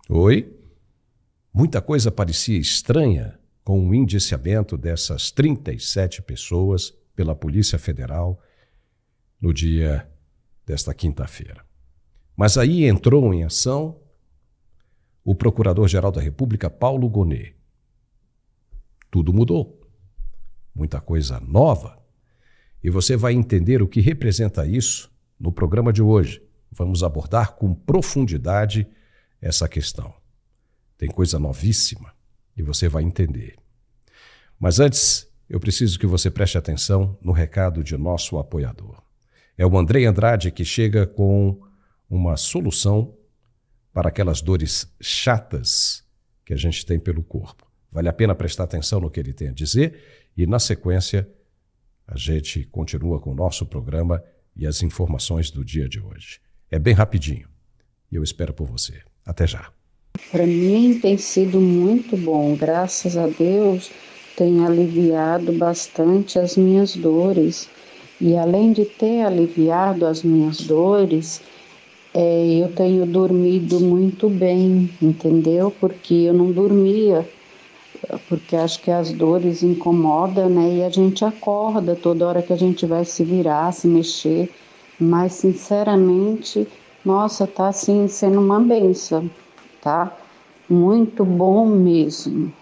Oi? Muita coisa parecia estranha com o indiciamento dessas 37 pessoas pela Polícia Federal no dia desta quinta-feira. Mas aí entrou em ação o Procurador-Geral da República, Paulo Gonet. Tudo mudou. Muita coisa nova. E você vai entender o que representa isso no programa de hoje. Vamos abordar com profundidade essa questão. Tem coisa novíssima e você vai entender. Mas antes, eu preciso que você preste atenção no recado de nosso apoiador. É o Andrei Andrade que chega com uma solução para aquelas dores chatas que a gente tem pelo corpo. Vale a pena prestar atenção no que ele tem a dizer e, na sequência, a gente continua com o nosso programa e as informações do dia de hoje. É bem rapidinho e eu espero por você. Até já. Para mim tem sido muito bom, graças a Deus tem aliviado bastante as minhas dores. E além de ter aliviado as minhas dores, eu tenho dormido muito bem, entendeu? Porque eu não dormia, porque acho que as dores incomodam, né? E a gente acorda toda hora que a gente vai se virar, se mexer. Mas, sinceramente, nossa, tá assim, sendo uma bênção, tá? Muito bom mesmo.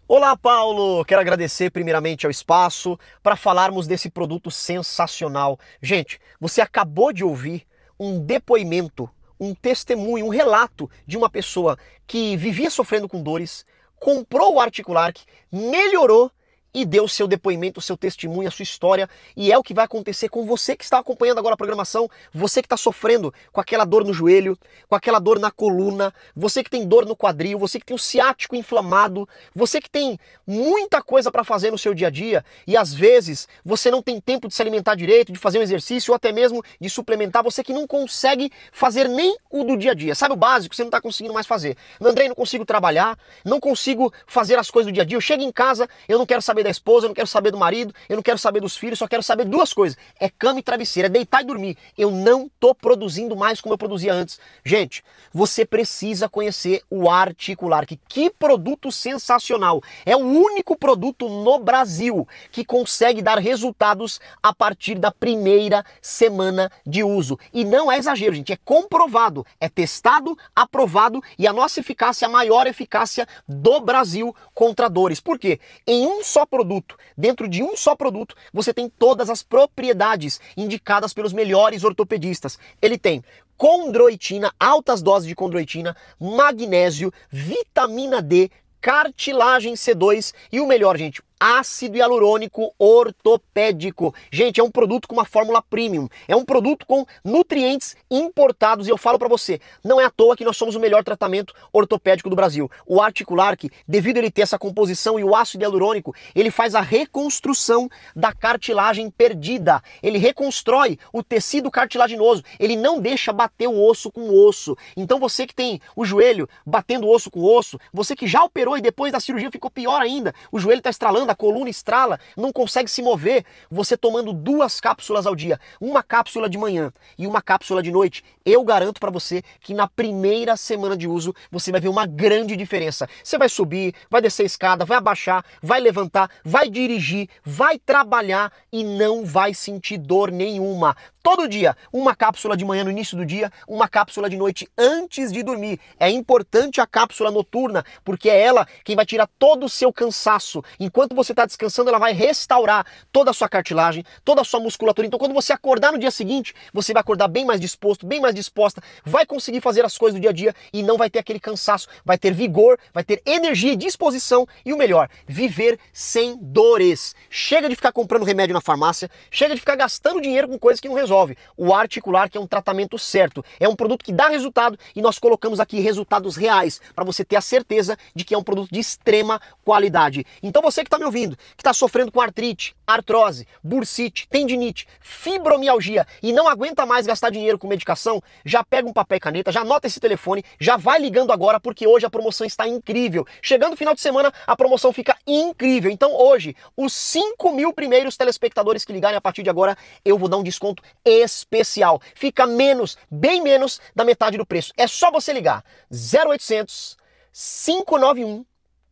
Olá, Paulo! Quero agradecer primeiramente ao espaço para falarmos desse produto sensacional. Gente, você acabou de ouvir um depoimento, um testemunho, um relato de uma pessoa que vivia sofrendo com dores, comprou o Articulark, melhorou e deu seu depoimento, seu testemunho, a sua história, e é o que vai acontecer com você que está acompanhando agora a programação, você que está sofrendo com aquela dor no joelho, com aquela dor na coluna, você que tem dor no quadril, você que tem o ciático inflamado, você que tem muita coisa para fazer no seu dia a dia e às vezes você não tem tempo de se alimentar direito, de fazer um exercício ou até mesmo de suplementar, você que não consegue fazer nem o do dia a dia, sabe o básico, você não está conseguindo mais fazer. Andrei, não consigo trabalhar, não consigo fazer as coisas do dia a dia, eu chego em casa, eu não quero saber da esposa, eu não quero saber do marido, eu não quero saber dos filhos, só quero saber duas coisas. É cama e travesseiro, é deitar e dormir. Eu não tô produzindo mais como eu produzia antes. Gente, você precisa conhecer o Articulark. Que produto sensacional. É o único produto no Brasil que consegue dar resultados a partir da primeira semana de uso. E não é exagero, gente, é comprovado, é testado, aprovado e a nossa eficácia é a maior eficácia do Brasil contra dores. Por quê? Em um só produto, dentro de um só produto, você tem todas as propriedades indicadas pelos melhores ortopedistas. Ele tem condroitina, altas doses de condroitina, magnésio, vitamina D, cartilagem C2 e o melhor, gente, ácido hialurônico ortopédico. Gente, é um produto com uma fórmula premium, é um produto com nutrientes importados e eu falo pra você, não é à toa que nós somos o melhor tratamento ortopédico do Brasil. O Articulark, devido a ele ter essa composição e o ácido hialurônico, ele faz a reconstrução da cartilagem perdida, ele reconstrói o tecido cartilaginoso, ele não deixa bater o osso com o osso. Então você que tem o joelho batendo osso com osso, você que já operou e depois da cirurgia ficou pior ainda, o joelho tá estralando, a coluna estrala, não consegue se mover, você tomando 2 cápsulas ao dia, uma cápsula de manhã e uma cápsula de noite, eu garanto para você que na primeira semana de uso você vai ver uma grande diferença. Você vai subir, vai descer a escada, vai abaixar, vai levantar, vai dirigir, vai trabalhar e não vai sentir dor nenhuma. Todo dia, uma cápsula de manhã no início do dia, uma cápsula de noite antes de dormir. É importante a cápsula noturna, porque é ela quem vai tirar todo o seu cansaço. Enquanto você está descansando, ela vai restaurar toda a sua cartilagem, toda a sua musculatura. Então, quando você acordar no dia seguinte, você vai acordar bem mais disposto, bem mais disposta, vai conseguir fazer as coisas do dia a dia e não vai ter aquele cansaço, vai ter vigor, vai ter energia e disposição e o melhor, viver sem dores. Chega de ficar comprando remédio na farmácia, chega de ficar gastando dinheiro com coisas que não resolvem. O Articulark é um tratamento certo, é um produto que dá resultado e nós colocamos aqui resultados reais para você ter a certeza de que é um produto de extrema qualidade. Então você que está me ouvindo, que está sofrendo com artrite, artrose, bursite, tendinite, fibromialgia e não aguenta mais gastar dinheiro com medicação, já pega um papel e caneta, já anota esse telefone, já vai ligando agora porque hoje a promoção está incrível. Chegando o final de semana, a promoção fica incrível. Então hoje, os 5.000 primeiros telespectadores que ligarem a partir de agora, eu vou dar um desconto especial. Fica menos, bem menos da metade do preço. É só você ligar 0800 591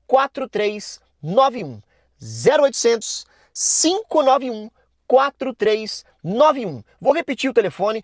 4391. 0800 591 4391. Vou repetir o telefone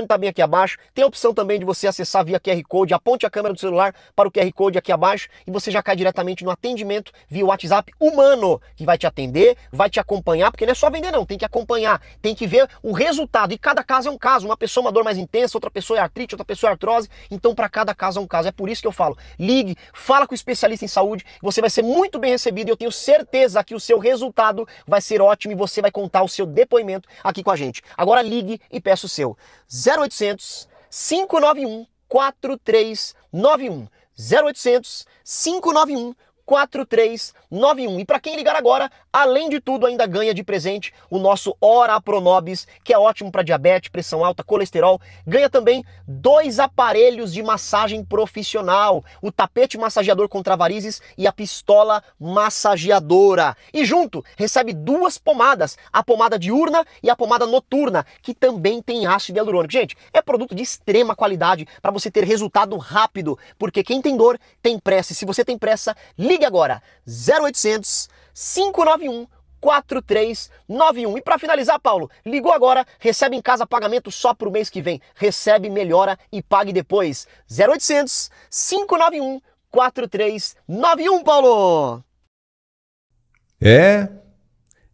tá bem aqui abaixo. Tem a opção também de você acessar via QR Code, aponte a câmera do celular para o QR Code aqui abaixo e você já cai diretamente no atendimento via WhatsApp humano, que vai te atender, vai te acompanhar, porque não é só vender não, tem que acompanhar, tem que ver o resultado, e cada caso é um caso, uma pessoa é uma dor mais intensa, outra pessoa é artrite, outra pessoa é artrose, então para cada caso é um caso. É por isso que eu falo, ligue, fala com o especialista em saúde, você vai ser muito bem recebido e eu tenho certeza que o seu resultado vai ser ótimo e você vai contar o seu depoimento aqui com a gente. Agora ligue e peça o seu 0800 591 4391. 0800 591 4391. E para quem ligar agora, além de tudo, ainda ganha de presente o nosso Ora Pronobis, que é ótimo para diabetes, pressão alta, colesterol. Ganha também 2 aparelhos de massagem profissional, o tapete massageador contra varizes e a pistola massageadora. E junto, recebe 2 pomadas, a pomada diurna e a pomada noturna, que também tem ácido hialurônico. Gente, é produto de extrema qualidade para você ter resultado rápido, porque quem tem dor tem pressa. E se você tem pressa, ligue agora, 0800 591 4391. E para finalizar, Paulo, ligou agora, recebe em casa pagamento só para o mês que vem. Recebe, melhora e pague depois. 0800 591 4391, Paulo!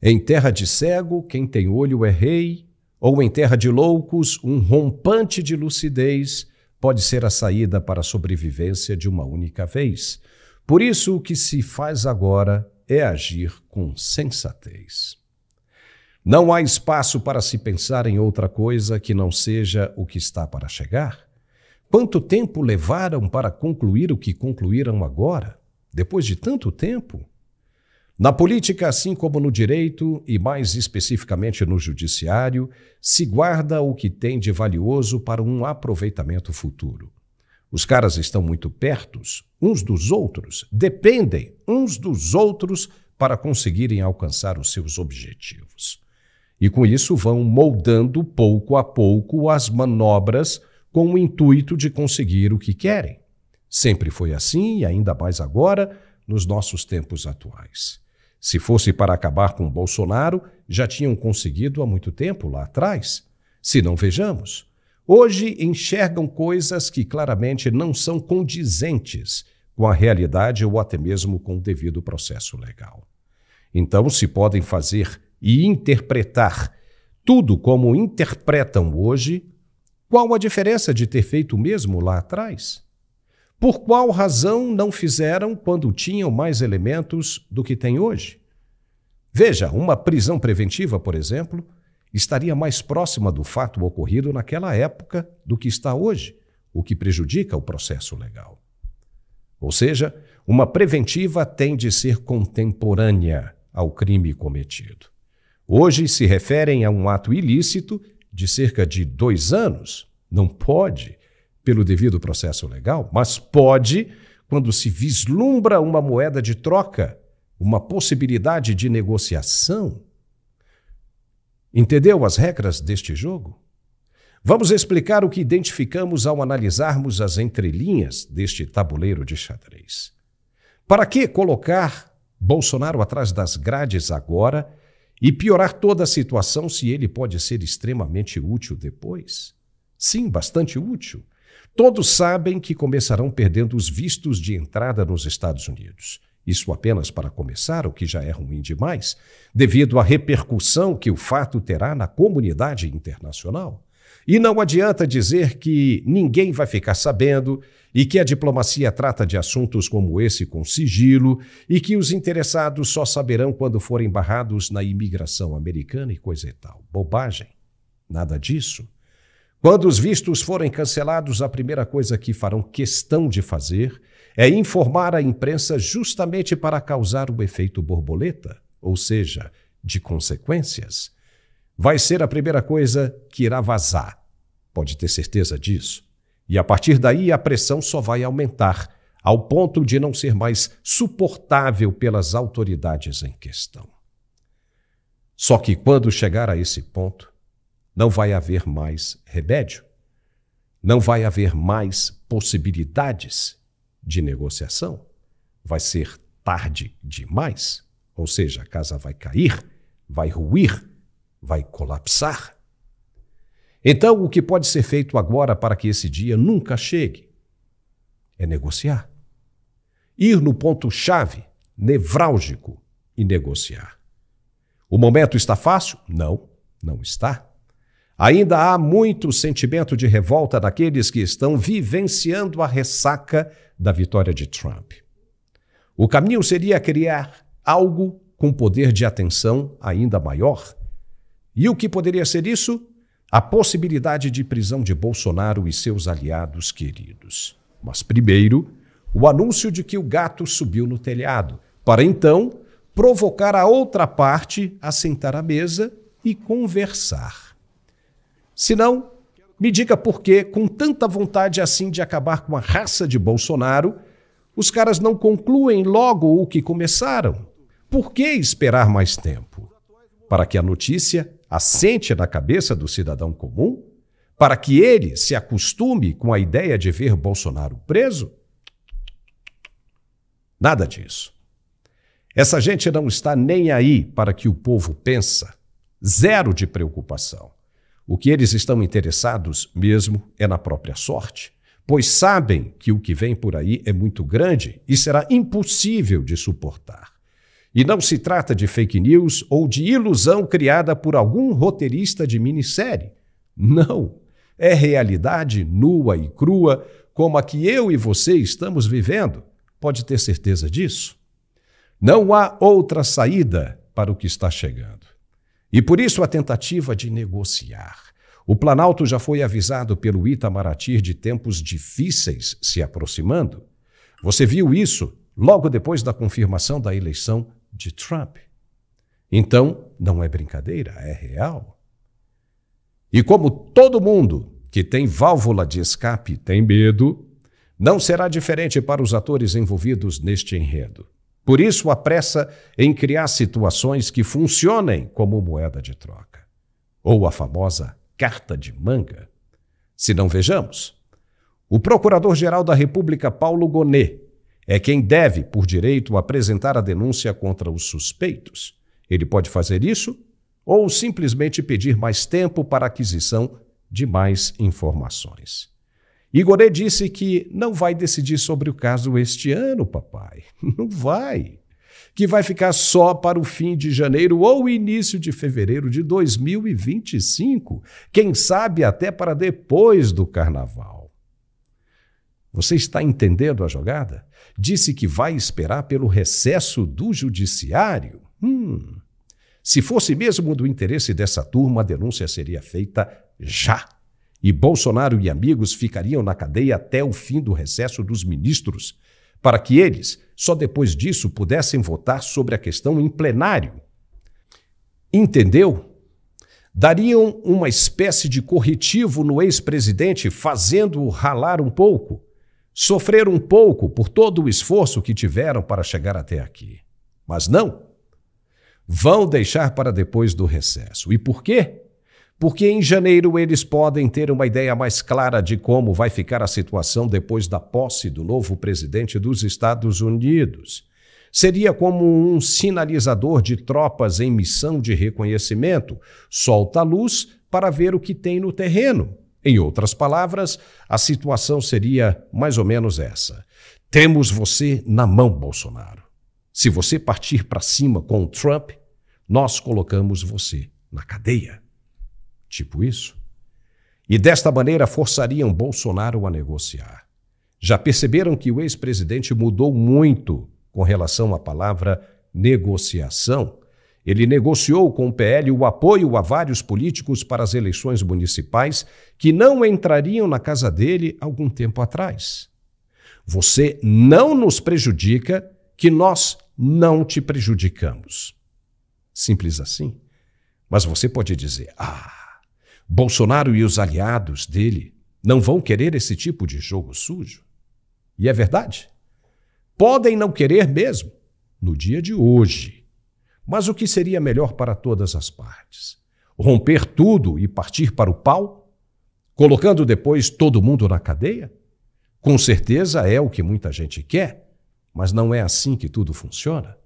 Em terra de cego, quem tem olho é rei, ou em terra de loucos, um rompante de lucidez pode ser a saída para a sobrevivência de uma única vez. Por isso, o que se faz agora é agir com sensatez. Não há espaço para se pensar em outra coisa que não seja o que está para chegar. Quanto tempo levaram para concluir o que concluíram agora, depois de tanto tempo? Na política, assim como no direito, e mais especificamente no judiciário, se guarda o que tem de valioso para um aproveitamento futuro. Os caras estão muito perto uns dos outros, dependem uns dos outros para conseguirem alcançar os seus objetivos. E com isso vão moldando pouco a pouco as manobras com o intuito de conseguir o que querem. Sempre foi assim e ainda mais agora nos nossos tempos atuais. Se fosse para acabar com Bolsonaro, já tinham conseguido há muito tempo lá atrás. Se não, vejamos. Hoje enxergam coisas que claramente não são condizentes com a realidade ou até mesmo com o devido processo legal. Então, se podem fazer e interpretar tudo como interpretam hoje, qual a diferença de ter feito o mesmo lá atrás? Por qual razão não fizeram quando tinham mais elementos do que têm hoje? Veja, uma prisão preventiva, por exemplo, estaria mais próxima do fato ocorrido naquela época do que está hoje, o que prejudica o processo legal. Ou seja, uma preventiva tem de ser contemporânea ao crime cometido. Hoje se referem a um ato ilícito de cerca de 2 anos. Não pode, pelo devido processo legal, mas pode quando se vislumbra uma moeda de troca, uma possibilidade de negociação. Entendeu as regras deste jogo? Vamos explicar o que identificamos ao analisarmos as entrelinhas deste tabuleiro de xadrez. Para que colocar Bolsonaro atrás das grades agora e piorar toda a situação se ele pode ser extremamente útil depois? Sim, bastante útil. Todos sabem que começarão perdendo os vistos de entrada nos Estados Unidos. Isso apenas para começar, o que já é ruim demais, devido à repercussão que o fato terá na comunidade internacional. E não adianta dizer que ninguém vai ficar sabendo e que a diplomacia trata de assuntos como esse com sigilo e que os interessados só saberão quando forem barrados na imigração americana e coisa e tal. Bobagem. Nada disso. Quando os vistos forem cancelados, a primeira coisa que farão questão de fazer é informar a imprensa justamente para causar o efeito borboleta, ou seja, de consequências. Vai ser a primeira coisa que irá vazar, pode ter certeza disso. E a partir daí a pressão só vai aumentar, ao ponto de não ser mais suportável pelas autoridades em questão. Só que quando chegar a esse ponto, não vai haver mais remédio. Não vai haver mais possibilidades de negociação. Vai ser tarde demais. Ou seja, a casa vai cair, vai ruir, vai colapsar. Então, o que pode ser feito agora para que esse dia nunca chegue? É negociar. Ir no ponto-chave, nevrálgico, e negociar. O momento está fácil? Não, não está. Ainda há muito sentimento de revolta daqueles que estão vivenciando a ressaca da vitória de Trump. O caminho seria criar algo com poder de atenção ainda maior. E o que poderia ser isso? A possibilidade de prisão de Bolsonaro e seus aliados queridos. Mas primeiro, o anúncio de que o gato subiu no telhado, para então provocar a outra parte a sentar à mesa e conversar. Se não, me diga por que, com tanta vontade assim de acabar com a raça de Bolsonaro, os caras não concluem logo o que começaram. Por que esperar mais tempo? Para que a notícia assente na cabeça do cidadão comum? Para que ele se acostume com a ideia de ver Bolsonaro preso? Nada disso. Essa gente não está nem aí para que o povo pensa. Zero de preocupação. O que eles estão interessados mesmo é na própria sorte, pois sabem que o que vem por aí é muito grande e será impossível de suportar. E não se trata de fake news ou de ilusão criada por algum roteirista de minissérie. Não, é realidade nua e crua como a que eu e você estamos vivendo. Pode ter certeza disso. Não há outra saída para o que está chegando. E por isso a tentativa de negociar. O Planalto já foi avisado pelo Itamaraty de tempos difíceis se aproximando. Você viu isso logo depois da confirmação da eleição de Trump. Então, não é brincadeira, é real. E como todo mundo que tem válvula de escape tem medo, não será diferente para os atores envolvidos neste enredo. Por isso, a pressa em criar situações que funcionem como moeda de troca. Ou a famosa carta de manga. Se não, vejamos. O Procurador-Geral da República, Paulo Gonet, é quem deve, por direito, apresentar a denúncia contra os suspeitos. Ele pode fazer isso ou simplesmente pedir mais tempo para a aquisição de mais informações. E Gonet disse que não vai decidir sobre o caso este ano, papai. Não vai. Que vai ficar só para o fim de janeiro ou início de fevereiro de 2025. Quem sabe até para depois do carnaval. Você está entendendo a jogada? Disse que vai esperar pelo recesso do judiciário. Se fosse mesmo do interesse dessa turma, a denúncia seria feita já. E Bolsonaro e amigos ficariam na cadeia até o fim do recesso dos ministros, para que eles, só depois disso, pudessem votar sobre a questão em plenário. Entendeu? Dariam uma espécie de corretivo no ex-presidente, fazendo-o ralar um pouco, sofrer um pouco por todo o esforço que tiveram para chegar até aqui. Mas não. Vão deixar para depois do recesso. E por quê? Porque em janeiro eles podem ter uma ideia mais clara de como vai ficar a situação depois da posse do novo presidente dos Estados Unidos. Seria como um sinalizador de tropas em missão de reconhecimento. Solta a luz para ver o que tem no terreno. Em outras palavras, a situação seria mais ou menos essa. Temos você na mão, Bolsonaro. Se você partir para cima com o Trump, nós colocamos você na cadeia. Tipo isso. E desta maneira forçariam Bolsonaro a negociar. Já perceberam que o ex-presidente mudou muito com relação à palavra negociação? Ele negociou com o PL o apoio a vários políticos para as eleições municipais que não entrariam na casa dele algum tempo atrás. Você não nos prejudica, que nós não te prejudicamos. Simples assim. Mas você pode dizer, Bolsonaro e os aliados dele não vão querer esse tipo de jogo sujo. E é verdade. Podem não querer mesmo, no dia de hoje. Mas o que seria melhor para todas as partes? Romper tudo e partir para o pau? Colocando depois todo mundo na cadeia? Com certeza é o que muita gente quer, mas não é assim que tudo funciona.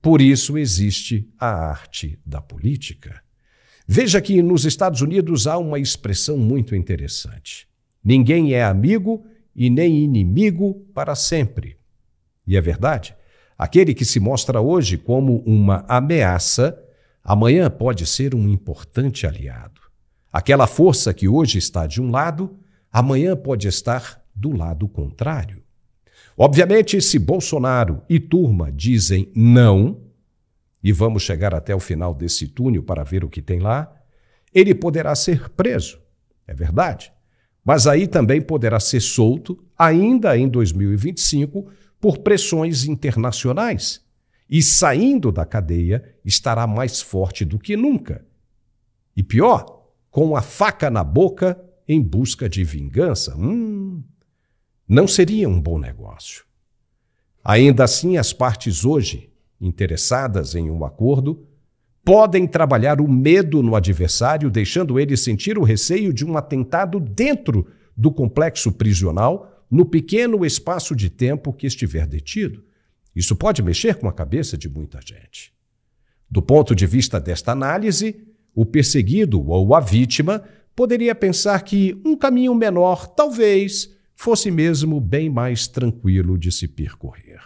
Por isso existe a arte da política. Veja que nos Estados Unidos há uma expressão muito interessante. Ninguém é amigo e nem inimigo para sempre. E é verdade. Aquele que se mostra hoje como uma ameaça, amanhã pode ser um importante aliado. Aquela força que hoje está de um lado, amanhã pode estar do lado contrário. Obviamente, se Bolsonaro e turma dizem não, e vamos chegar até o final desse túnel para ver o que tem lá, ele poderá ser preso, é verdade, mas aí também poderá ser solto, ainda em 2025, por pressões internacionais, e saindo da cadeia estará mais forte do que nunca. E pior, com a faca na boca em busca de vingança. Não seria um bom negócio. Ainda assim, as partes hoje, interessadas em um acordo, podem trabalhar o medo no adversário, deixando ele sentir o receio de um atentado dentro do complexo prisional, no pequeno espaço de tempo que estiver detido. Isso pode mexer com a cabeça de muita gente. Do ponto de vista desta análise, o perseguido ou a vítima poderia pensar que um caminho menor, talvez, fosse mesmo bem mais tranquilo de se percorrer,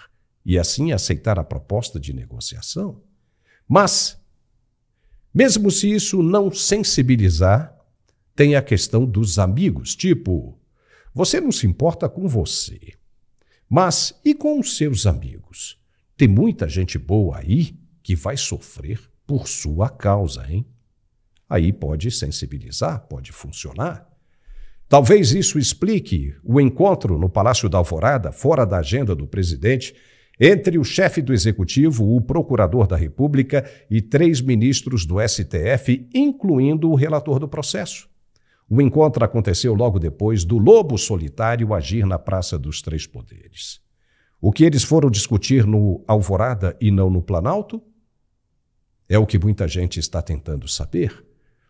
e assim aceitar a proposta de negociação. Mas, mesmo se isso não sensibilizar, tem a questão dos amigos, tipo, você não se importa com você, mas e com os seus amigos? Tem muita gente boa aí que vai sofrer por sua causa, hein? Aí pode sensibilizar, pode funcionar. Talvez isso explique o encontro no Palácio da Alvorada, fora da agenda do presidente, entre o chefe do Executivo, o procurador da República e 3 ministros do STF, incluindo o relator do processo. O encontro aconteceu logo depois do lobo solitário agir na Praça dos Três Poderes. O que eles foram discutir no Alvorada e não no Planalto? É o que muita gente está tentando saber.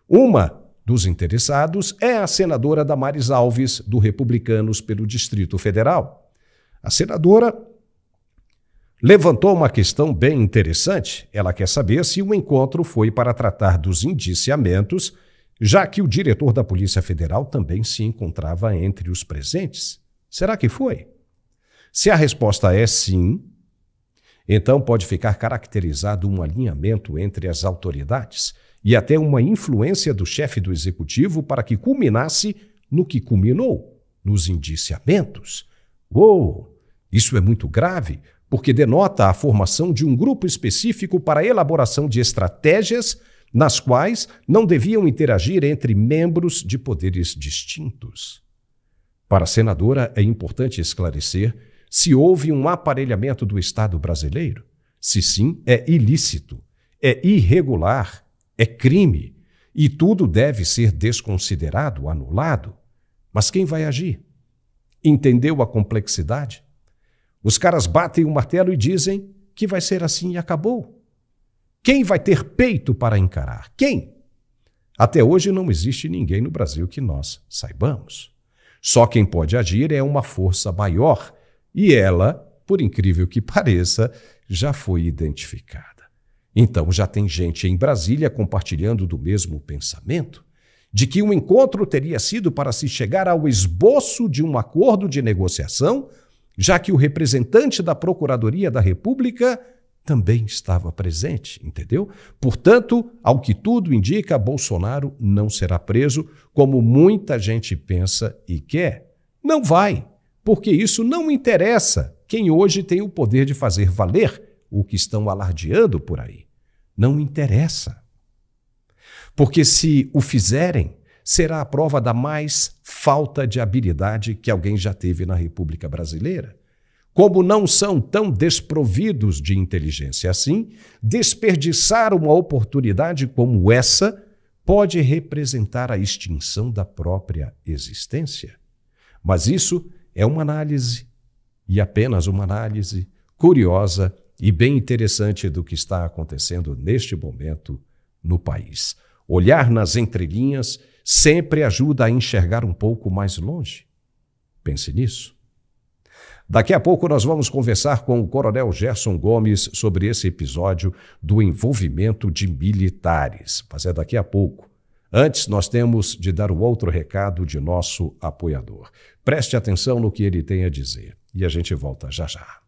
Uma dos interessados é a senadora Damares Alves, do Republicanos pelo Distrito Federal. A senadora levantou uma questão bem interessante. Ela quer saber se o encontro foi para tratar dos indiciamentos, já que o diretor da Polícia Federal também se encontrava entre os presentes. Será que foi? Se a resposta é sim, então pode ficar caracterizado um alinhamento entre as autoridades e até uma influência do chefe do Executivo para que culminasse no que culminou, nos indiciamentos. Isso é muito grave, porque denota a formação de um grupo específico para a elaboração de estratégias nas quais não deviam interagir entre membros de poderes distintos. Para a senadora, é importante esclarecer se houve um aparelhamento do Estado brasileiro. Se sim, é ilícito, é irregular, é crime, e tudo deve ser desconsiderado, anulado. Mas quem vai agir? Entendeu a complexidade? Os caras batem o martelo e dizem que vai ser assim e acabou. Quem vai ter peito para encarar? Quem? Até hoje não existe ninguém no Brasil que nós saibamos. Só quem pode agir é uma força maior, e ela, por incrível que pareça, já foi identificada. Então já tem gente em Brasília compartilhando do mesmo pensamento, de que o encontro teria sido para se chegar ao esboço de um acordo de negociação, já que o representante da Procuradoria da República também estava presente, entendeu? Portanto, ao que tudo indica, Bolsonaro não será preso, como muita gente pensa e quer. Não vai, porque isso não interessa quem hoje tem o poder de fazer valer o que estão alardeando por aí. Não interessa. Porque se o fizerem, será a prova da mais falta de habilidade que alguém já teve na República Brasileira. Como não são tão desprovidos de inteligência assim, desperdiçar uma oportunidade como essa pode representar a extinção da própria existência. Mas isso é uma análise, e apenas uma análise, curiosa e bem interessante do que está acontecendo neste momento no país. Olhar nas entrelinhas sempre ajuda a enxergar um pouco mais longe. Pense nisso. Daqui a pouco nós vamos conversar com o Coronel Gerson Gomes sobre esse episódio do envolvimento de militares. Mas é daqui a pouco. Antes, nós temos de dar o outro recado de nosso apoiador. Preste atenção no que ele tem a dizer. E a gente volta já já.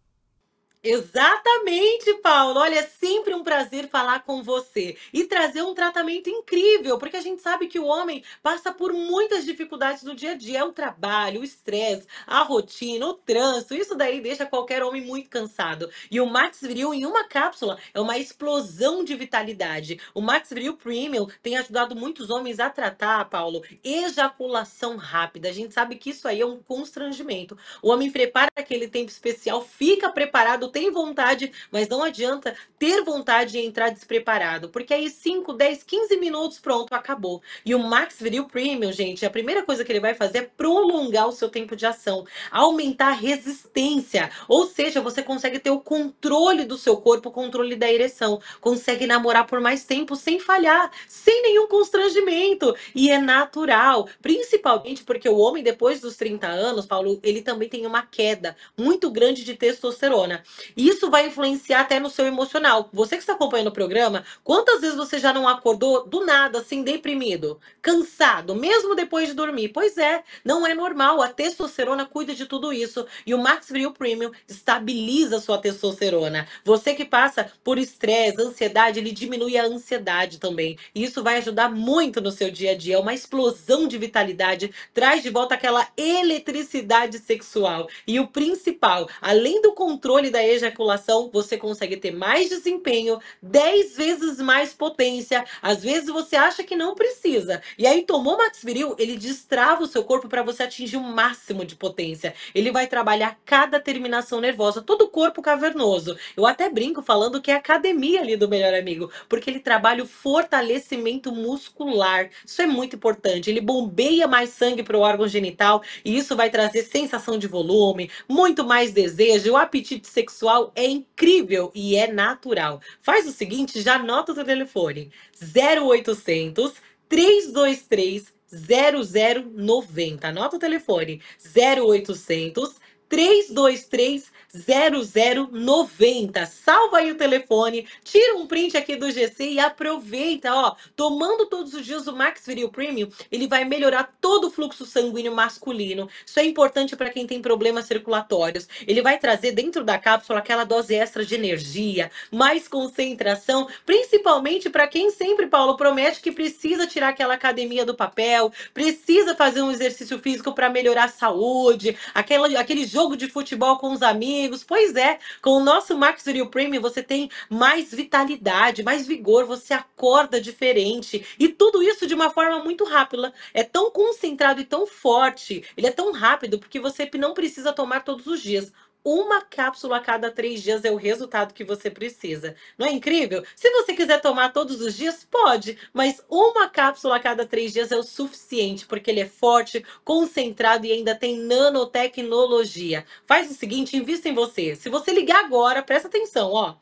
Exatamente, Paulo. Olha, é sempre um prazer falar com você e trazer um tratamento incrível, porque a gente sabe que o homem passa por muitas dificuldades no dia a dia. É o trabalho, o estresse, a rotina, o trânsito. Isso daí deixa qualquer homem muito cansado. E o Max Viril em uma cápsula é uma explosão de vitalidade. O Max Viril Premium tem ajudado muitos homens a tratar, Paulo, ejaculação rápida. A gente sabe que isso aí é um constrangimento. O homem prepara aquele tempo especial, fica preparado, tem vontade, mas não adianta ter vontade de entrar despreparado, porque aí 5, 10, 15 minutos, pronto, acabou. E o Max Viril Premium, gente, a primeira coisa que ele vai fazer é prolongar o seu tempo de ação, aumentar a resistência, ou seja, você consegue ter o controle do seu corpo, o controle da ereção, consegue namorar por mais tempo sem falhar, sem nenhum constrangimento, e é natural, principalmente porque o homem depois dos 30 anos, Paulo, ele também tem uma queda muito grande de testosterona. E isso vai influenciar até no seu emocional. Você que está acompanhando o programa, quantas vezes você já não acordou do nada, assim, deprimido, cansado, mesmo depois de dormir? Pois é, não é normal. A testosterona cuida de tudo isso. E o Max Viril Premium estabiliza a sua testosterona. Você que passa por estresse, ansiedade, ele diminui a ansiedade também. E isso vai ajudar muito no seu dia a dia. É uma explosão de vitalidade, traz de volta aquela eletricidade sexual. E o principal, além do controle da ejaculação, você consegue ter mais desempenho, 10 vezes mais potência. Às vezes você acha que não precisa. E aí tomou Max Viril, ele destrava o seu corpo para você atingir o máximo de potência. Ele vai trabalhar cada terminação nervosa, todo o corpo cavernoso. Eu até brinco falando que é a academia ali do Melhor Amigo, porque ele trabalha o fortalecimento muscular. Isso é muito importante. Ele bombeia mais sangue para o órgão genital e isso vai trazer sensação de volume, muito mais desejo. O apetite sexual é incrível e é natural. Faz o seguinte, já anota o seu telefone: 0800 323 0090. Anota o telefone: 0800 323 0090. Salva aí o telefone, tira um print aqui do GC e aproveita, ó. Tomando todos os dias o Max Viril Premium, ele vai melhorar todo o fluxo sanguíneo masculino. Isso é importante para quem tem problemas circulatórios. Ele vai trazer dentro da cápsula aquela dose extra de energia, mais concentração, principalmente para quem sempre, Paulo, promete que precisa tirar aquela academia do papel, precisa fazer um exercício físico para melhorar a saúde, aquele jogo de futebol com os amigos. Pois é, com o nosso Max Viril Premium você tem mais vitalidade, mais vigor, você acorda diferente. E tudo isso de uma forma muito rápida. É tão concentrado e tão forte, ele é tão rápido porque você não precisa tomar todos os dias. Uma cápsula a cada 3 dias é o resultado que você precisa. Não é incrível? Se você quiser tomar todos os dias, pode, mas uma cápsula a cada 3 dias é o suficiente, porque ele é forte, concentrado e ainda tem nanotecnologia. Faz o seguinte, invista em você. Se você ligar agora, presta atenção, ó.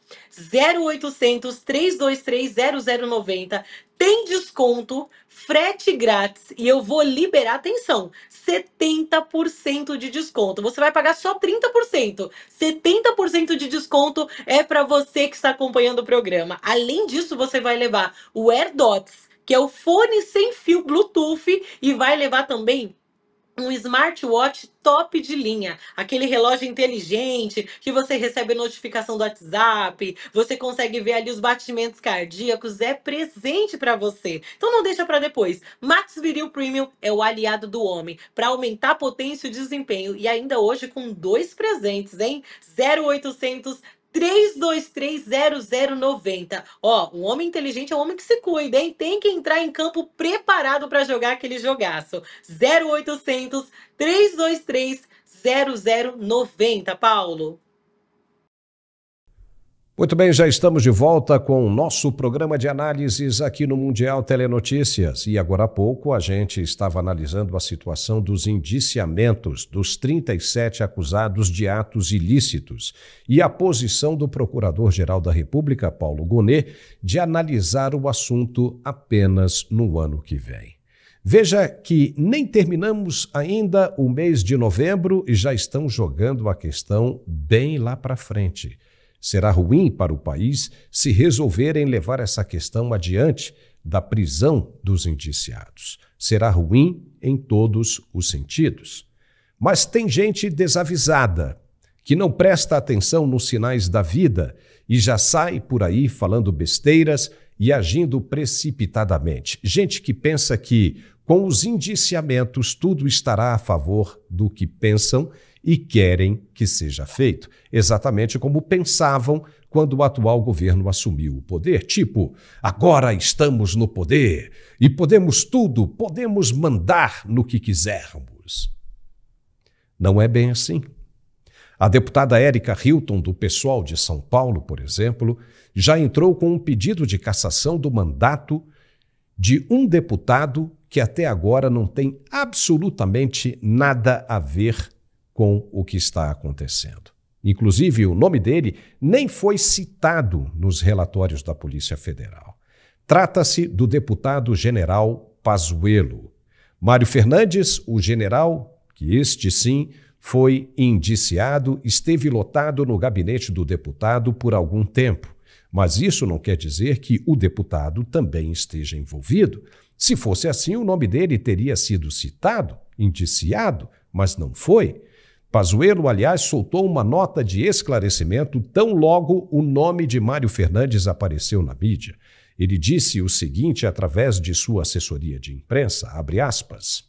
0800 323 0090. Tem desconto, frete grátis e eu vou liberar, atenção, 70% de desconto. Você vai pagar só 30%. 70% de desconto é para você que está acompanhando o programa. Além disso, você vai levar o AirDots, que é o fone sem fio Bluetooth, e vai levar também um smartwatch top de linha, aquele relógio inteligente que você recebe notificação do WhatsApp, você consegue ver ali os batimentos cardíacos, é presente para você. Então não deixa para depois. Max Viril Premium é o aliado do homem para aumentar a potência e o desempenho e ainda hoje com 2 presentes, hein? 0800 323 0090. Ó, o homem inteligente é um homem que se cuida, hein? Tem que entrar em campo preparado para jogar aquele jogaço. 0800 323 0090, Paulo. Muito bem, já estamos de volta com o nosso programa de análises aqui no Mundial Telenotícias. E agora há pouco a gente estava analisando a situação dos indiciamentos dos 37 acusados de atos ilícitos e a posição do Procurador-Geral da República, Paulo Gonet, de analisar o assunto apenas no ano que vem. Veja que nem terminamos ainda o mês de novembro e já estão jogando a questão bem lá para frente. Será ruim para o país se resolverem levar essa questão adiante da prisão dos indiciados. Será ruim em todos os sentidos. Mas tem gente desavisada, que não presta atenção nos sinais da vida e já sai por aí falando besteiras e agindo precipitadamente. Gente que pensa que, com os indiciamentos, tudo estará a favor do que pensam e querem que seja feito, exatamente como pensavam quando o atual governo assumiu o poder. Tipo, agora estamos no poder e podemos tudo, podemos mandar no que quisermos. Não é bem assim. A deputada Érica Hilton, do PSOL de São Paulo, por exemplo, já entrou com um pedido de cassação do mandato de um deputado que até agora não tem absolutamente nada a ver com o que está acontecendo. Inclusive, o nome dele nem foi citado nos relatórios da Polícia Federal. Trata-se do deputado general Pazuello. Mário Fernandes, o general, que este sim foi indiciado, esteve lotado no gabinete do deputado por algum tempo. Mas isso não quer dizer que o deputado também esteja envolvido. Se fosse assim, o nome dele teria sido citado, indiciado, mas não foi. Pazuello, aliás, soltou uma nota de esclarecimento tão logo o nome de Mário Fernandes apareceu na mídia. Ele disse o seguinte através de sua assessoria de imprensa, abre aspas,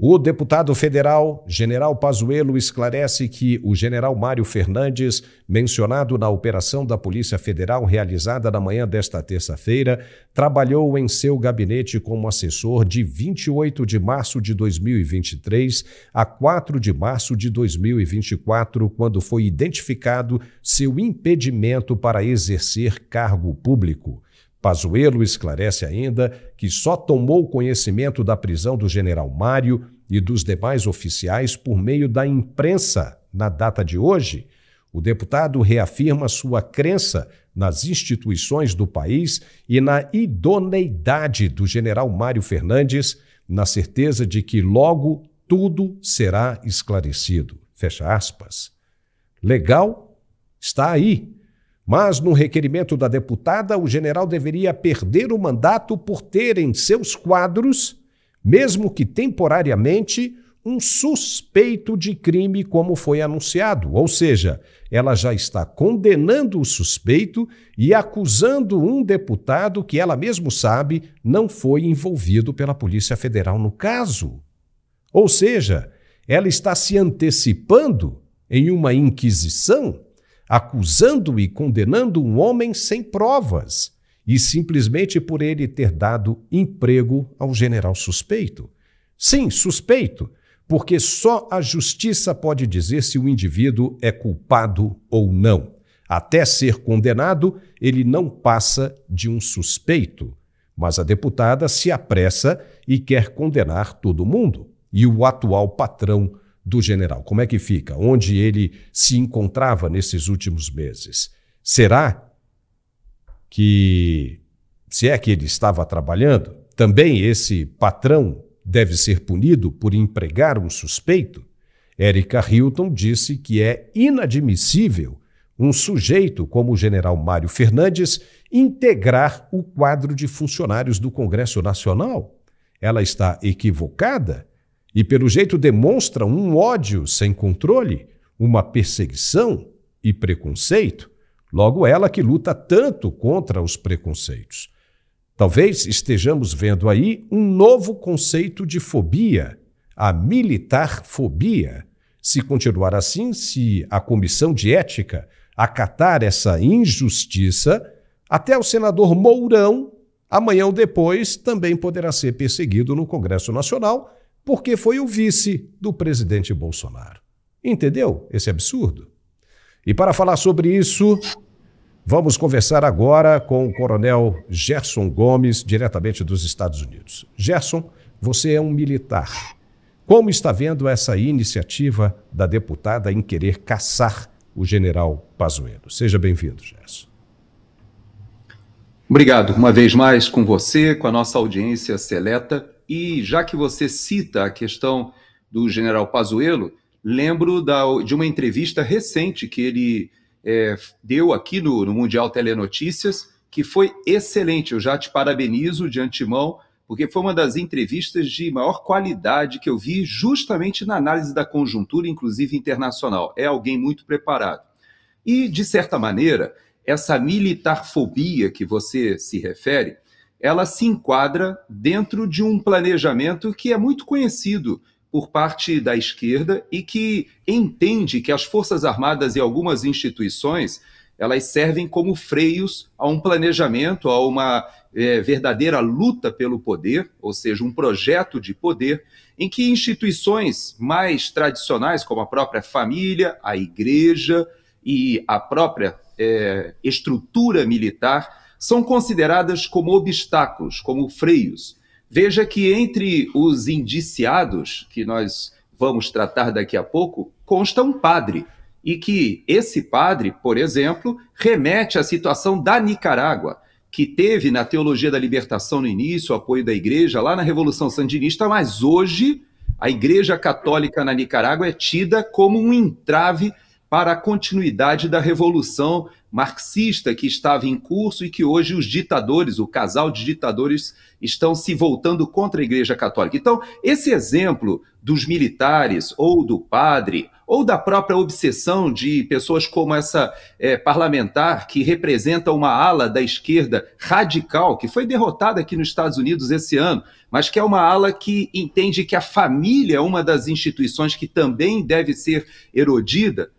o deputado federal, general Pazuello, esclarece que o general Mário Fernandes, mencionado na operação da Polícia Federal realizada na manhã desta terça-feira, trabalhou em seu gabinete como assessor de 28 de março de 2023 a 4 de março de 2024, quando foi identificado seu impedimento para exercer cargo público. Pazuello esclarece ainda que só tomou conhecimento da prisão do general Mário e dos demais oficiais por meio da imprensa na data de hoje. O deputado reafirma sua crença nas instituições do país e na idoneidade do general Mário Fernandes, na certeza de que logo tudo será esclarecido. Fecha aspas. Legal? Está aí. Mas, no requerimento da deputada, o general deveria perder o mandato por ter em seus quadros, mesmo que temporariamente, um suspeito de crime, como foi anunciado. Ou seja, ela já está condenando o suspeito e acusando um deputado que ela mesmo sabe não foi envolvido pela Polícia Federal no caso. Ou seja, ela está se antecipando em uma inquisição, acusando e condenando um homem sem provas e simplesmente por ele ter dado emprego ao general suspeito. Sim, suspeito, porque só a justiça pode dizer se o indivíduo é culpado ou não. Até ser condenado, ele não passa de um suspeito. Mas a deputada se apressa e quer condenar todo mundo. E o atual patrão do general, como é que fica? Onde ele se encontrava nesses últimos meses? Será que, se é que ele estava trabalhando, também esse patrão deve ser punido por empregar um suspeito? Érica Hilton disse que é inadmissível um sujeito como o general Mário Fernandes integrar o quadro de funcionários do Congresso Nacional. Ela está equivocada? E, pelo jeito, demonstra um ódio sem controle, uma perseguição e preconceito. Logo, ela que luta tanto contra os preconceitos. Talvez estejamos vendo aí um novo conceito de fobia, a militarfobia. Se continuar assim, se a Comissão de Ética acatar essa injustiça, até o senador Mourão, amanhã ou depois, também poderá ser perseguido no Congresso Nacional, porque foi o vice do presidente Bolsonaro. Entendeu esse absurdo? E para falar sobre isso, Vamos conversar agora com o Coronel Gerson Gomes, diretamente dos Estados Unidos. Gerson, você é um militar. Como está vendo essa iniciativa da deputada em querer caçar o general Pazuello? Seja bem-vindo, Gerson. Obrigado, uma vez mais com você, com a nossa audiência seleta. E já que você cita a questão do general Pazuello, lembro de uma entrevista recente que ele deu aqui no Mundial Telenotícias, que foi excelente. Eu já te parabenizo de antemão, porque foi uma das entrevistas de maior qualidade que eu vi justamente na análise da conjuntura, inclusive internacional. É alguém muito preparado. E, de certa maneira, essa militarfobia que você se refere, ela se enquadra dentro de um planejamento que é muito conhecido por parte da esquerda e que entende que as Forças Armadas e algumas instituições, elas servem como freios a um planejamento, a uma verdadeira luta pelo poder, ou seja, um projeto de poder, em que instituições mais tradicionais, como a própria família, a igreja e a própria estrutura militar, são consideradas como obstáculos, como freios. Veja que entre os indiciados, que nós vamos tratar daqui a pouco, consta um padre, e que esse padre, por exemplo, remete à situação da Nicarágua, que teve na Teologia da Libertação no início, o apoio da igreja, lá na Revolução Sandinista, mas hoje a Igreja Católica na Nicarágua é tida como um entrave para a continuidade da revolução marxista que estava em curso e que hoje os ditadores, o casal de ditadores, estão se voltando contra a Igreja Católica. Então, esse exemplo dos militares, ou do padre, ou da própria obsessão de pessoas como essa parlamentar que representa uma ala da esquerda radical, que foi derrotada aqui nos Estados Unidos esse ano, mas que é uma ala que entende que a família é uma das instituições que também deve ser erodida.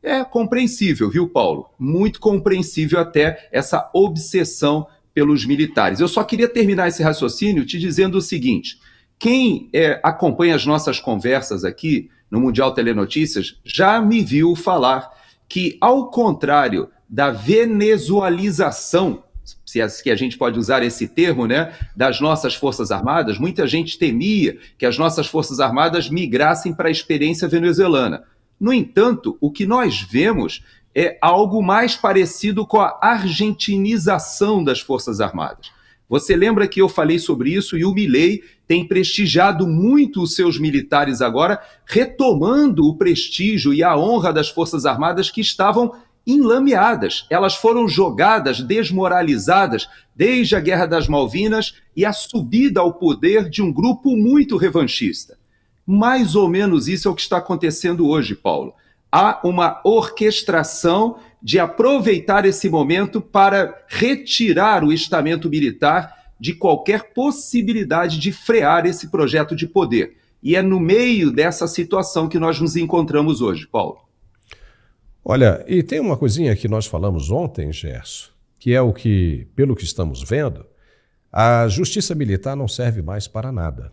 É compreensível, viu, Paulo? Muito compreensível até essa obsessão pelos militares. Eu só queria terminar esse raciocínio te dizendo o seguinte: quem acompanha as nossas conversas aqui no Mundial Telenotícias já me viu falar que, ao contrário da venezualização, se é que a gente pode usar esse termo, né, das nossas Forças Armadas, muita gente temia que as nossas Forças Armadas migrassem para a experiência venezuelana. No entanto, o que nós vemos é algo mais parecido com a argentinização das Forças Armadas. Você lembra que eu falei sobre isso e o Milei tem prestigiado muito os seus militares agora, retomando o prestígio e a honra das Forças Armadas que estavam enlameadas. Elas foram jogadas, desmoralizadas, desde a Guerra das Malvinas e a subida ao poder de um grupo muito revanchista. Mais ou menos isso é o que está acontecendo hoje, Paulo. Há uma orquestração de aproveitar esse momento para retirar o estamento militar de qualquer possibilidade de frear esse projeto de poder. E é no meio dessa situação que nós nos encontramos hoje, Paulo. Olha, e tem uma coisinha que nós falamos ontem, Gerson, que é o que, pelo que estamos vendo, a justiça militar não serve mais para nada.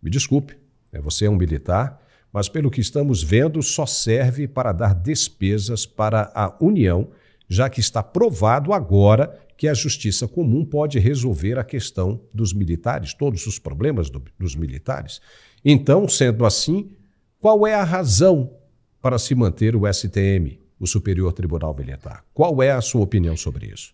Me desculpe. Você é um militar, mas pelo que estamos vendo, só serve para dar despesas para a União, já que está provado agora que a Justiça Comum pode resolver a questão dos militares, todos os problemas dos militares. Então, sendo assim, qual é a razão para se manter o STM, o Superior Tribunal Militar? Qual é a sua opinião sobre isso?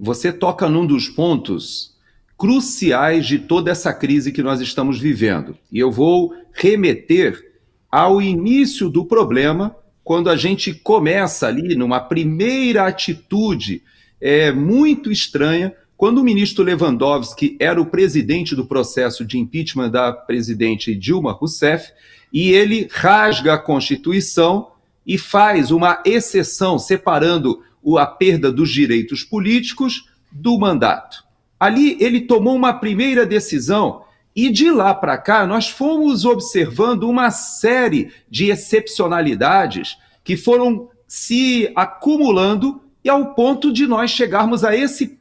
Você toca num dos pontos cruciais de toda essa crise que nós estamos vivendo. E eu vou remeter ao início do problema, quando a gente começa ali numa primeira atitude muito estranha, quando o ministro Lewandowski era o presidente do processo de impeachment da presidente Dilma Rousseff, e ele rasga a Constituição e faz uma exceção separando a perda dos direitos políticos do mandato. Ali ele tomou uma primeira decisão e de lá para cá nós fomos observando uma série de excepcionalidades que foram se acumulando e ao ponto de nós chegarmos a esse,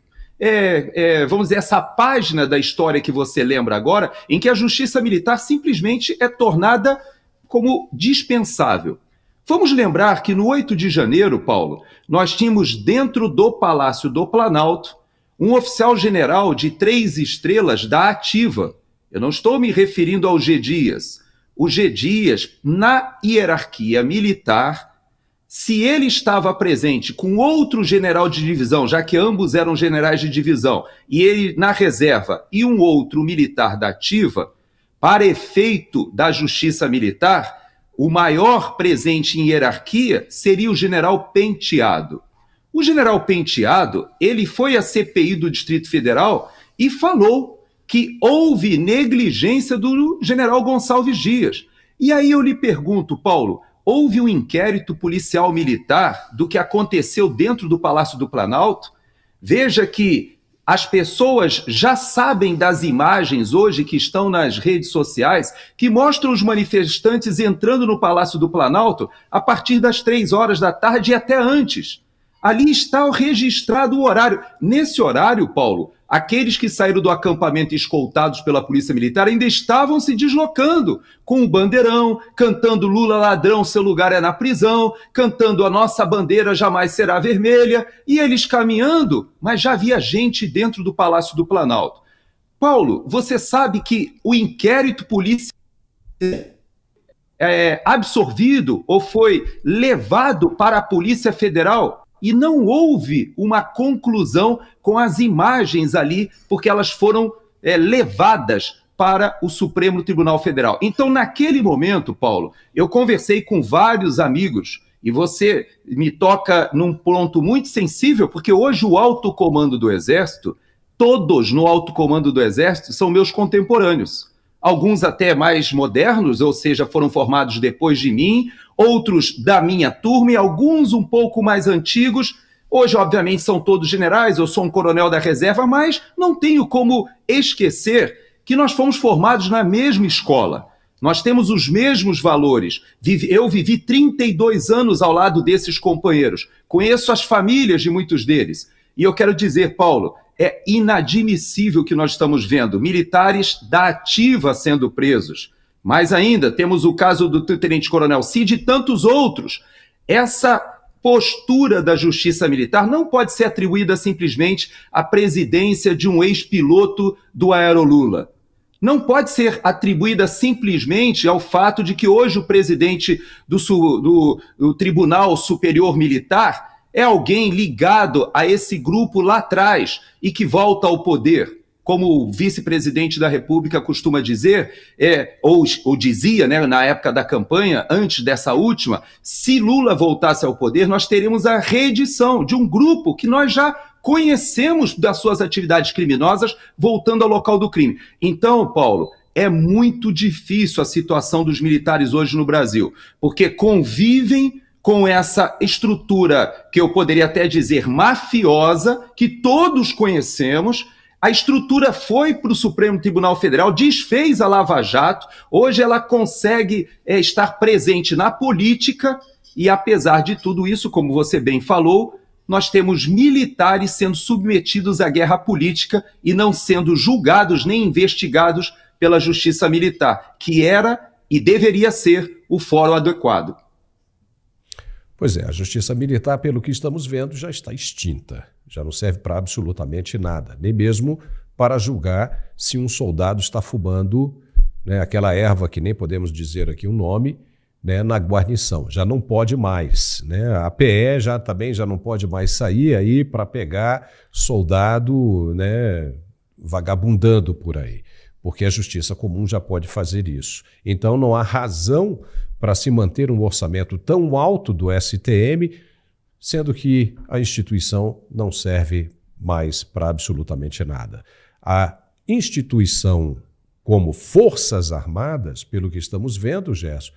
vamos dizer, essa página da história que você lembra agora, em que a justiça militar simplesmente é tornada como dispensável. Vamos lembrar que no 8 de janeiro, Paulo, nós tínhamos dentro do Palácio do Planalto um oficial general de 3 estrelas da Ativa. Eu não estou me referindo ao G. Dias. O G. Dias, na hierarquia militar, se ele estava presente com outro general de divisão, já que ambos eram generais de divisão, e ele na reserva e um outro militar da Ativa, para efeito da justiça militar, o maior presente em hierarquia seria o general Penteado. O general Penteado, ele foi à CPI do Distrito Federal e falou que houve negligência do general Gonçalves Dias. E aí eu lhe pergunto, Paulo, houve um inquérito policial militar do que aconteceu dentro do Palácio do Planalto? Veja que as pessoas já sabem das imagens hoje que estão nas redes sociais que mostram os manifestantes entrando no Palácio do Planalto a partir das 3 horas da tarde e até antes. Ali está registrado o horário. Nesse horário, Paulo, aqueles que saíram do acampamento escoltados pela Polícia Militar ainda estavam se deslocando com o bandeirão, cantando Lula ladrão, seu lugar é na prisão, cantando a nossa bandeira jamais será vermelha, e eles caminhando, mas já havia gente dentro do Palácio do Planalto. Paulo, você sabe que o inquérito policial absorvido ou foi levado para a Polícia Federal e não houve uma conclusão com as imagens ali, porque elas foram levadas para o Supremo Tribunal Federal. Então, naquele momento, Paulo, eu conversei com vários amigos, e você me toca num ponto muito sensível, porque hoje o alto comando do Exército, todos no alto comando do Exército são meus contemporâneos. Alguns até mais modernos, ou seja, foram formados depois de mim, outros da minha turma e alguns um pouco mais antigos. Hoje, obviamente, são todos generais, eu sou um coronel da reserva, mas não tenho como esquecer que nós fomos formados na mesma escola. Nós temos os mesmos valores. Eu vivi 32 anos ao lado desses companheiros. Conheço as famílias de muitos deles. E eu quero dizer, Paulo, é inadmissível o que nós estamos vendo. Militares da Ativa sendo presos. Mais ainda, temos o caso do tenente-coronel Cid e tantos outros. Essa postura da justiça militar não pode ser atribuída simplesmente à presidência de um ex-piloto do Aerolula. Não pode ser atribuída simplesmente ao fato de que hoje o presidente do Tribunal Superior Militar é alguém ligado a esse grupo lá atrás e que volta ao poder. Como o vice-presidente da República costuma dizer, ou dizia, né, na época da campanha, antes dessa última, se Lula voltasse ao poder, nós teríamos a reedição de um grupo que nós já conhecemos das suas atividades criminosas, voltando ao local do crime. Então, Paulo, é muito difícil a situação dos militares hoje no Brasil, porque convivem com essa estrutura que eu poderia até dizer mafiosa, que todos conhecemos. A estrutura foi para o Supremo Tribunal Federal, desfez a Lava Jato, hoje ela consegue estar presente na política e, apesar de tudo isso, como você bem falou, nós temos militares sendo submetidos à guerra política e não sendo julgados nem investigados pela justiça militar, que era e deveria ser o fórum adequado. Pois é, a justiça militar, pelo que estamos vendo, já está extinta. Já não serve para absolutamente nada, nem mesmo para julgar se um soldado está fumando, né, aquela erva que nem podemos dizer aqui o nome, né, na guarnição. Já não pode mais, né? A PE também já não pode mais sair aí para pegar soldado, né, vagabundando por aí, porque a justiça comum já pode fazer isso. Então não há razão para se manter um orçamento tão alto do STM, sendo que a instituição não serve mais para absolutamente nada. A instituição como Forças Armadas, pelo que estamos vendo, Gerson,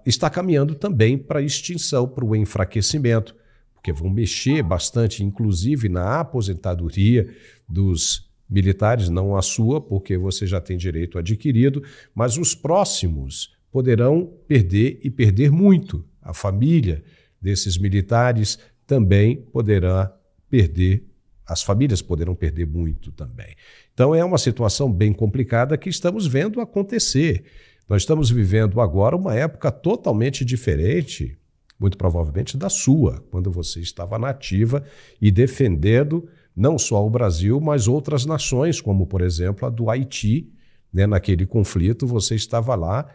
está caminhando também para a extinção, para o enfraquecimento, porque vão mexer bastante, inclusive na aposentadoria dos militares, não a sua, porque você já tem direito adquirido, mas os próximos poderão perder e perder muito. A família desses militares também poderá perder, as famílias poderão perder muito também. Então é uma situação bem complicada que estamos vendo acontecer. Nós estamos vivendo agora uma época totalmente diferente, muito provavelmente da sua, quando você estava na ativa e defendendo não só o Brasil, mas outras nações, como, por exemplo, a do Haiti, né? Naquele conflito você estava lá,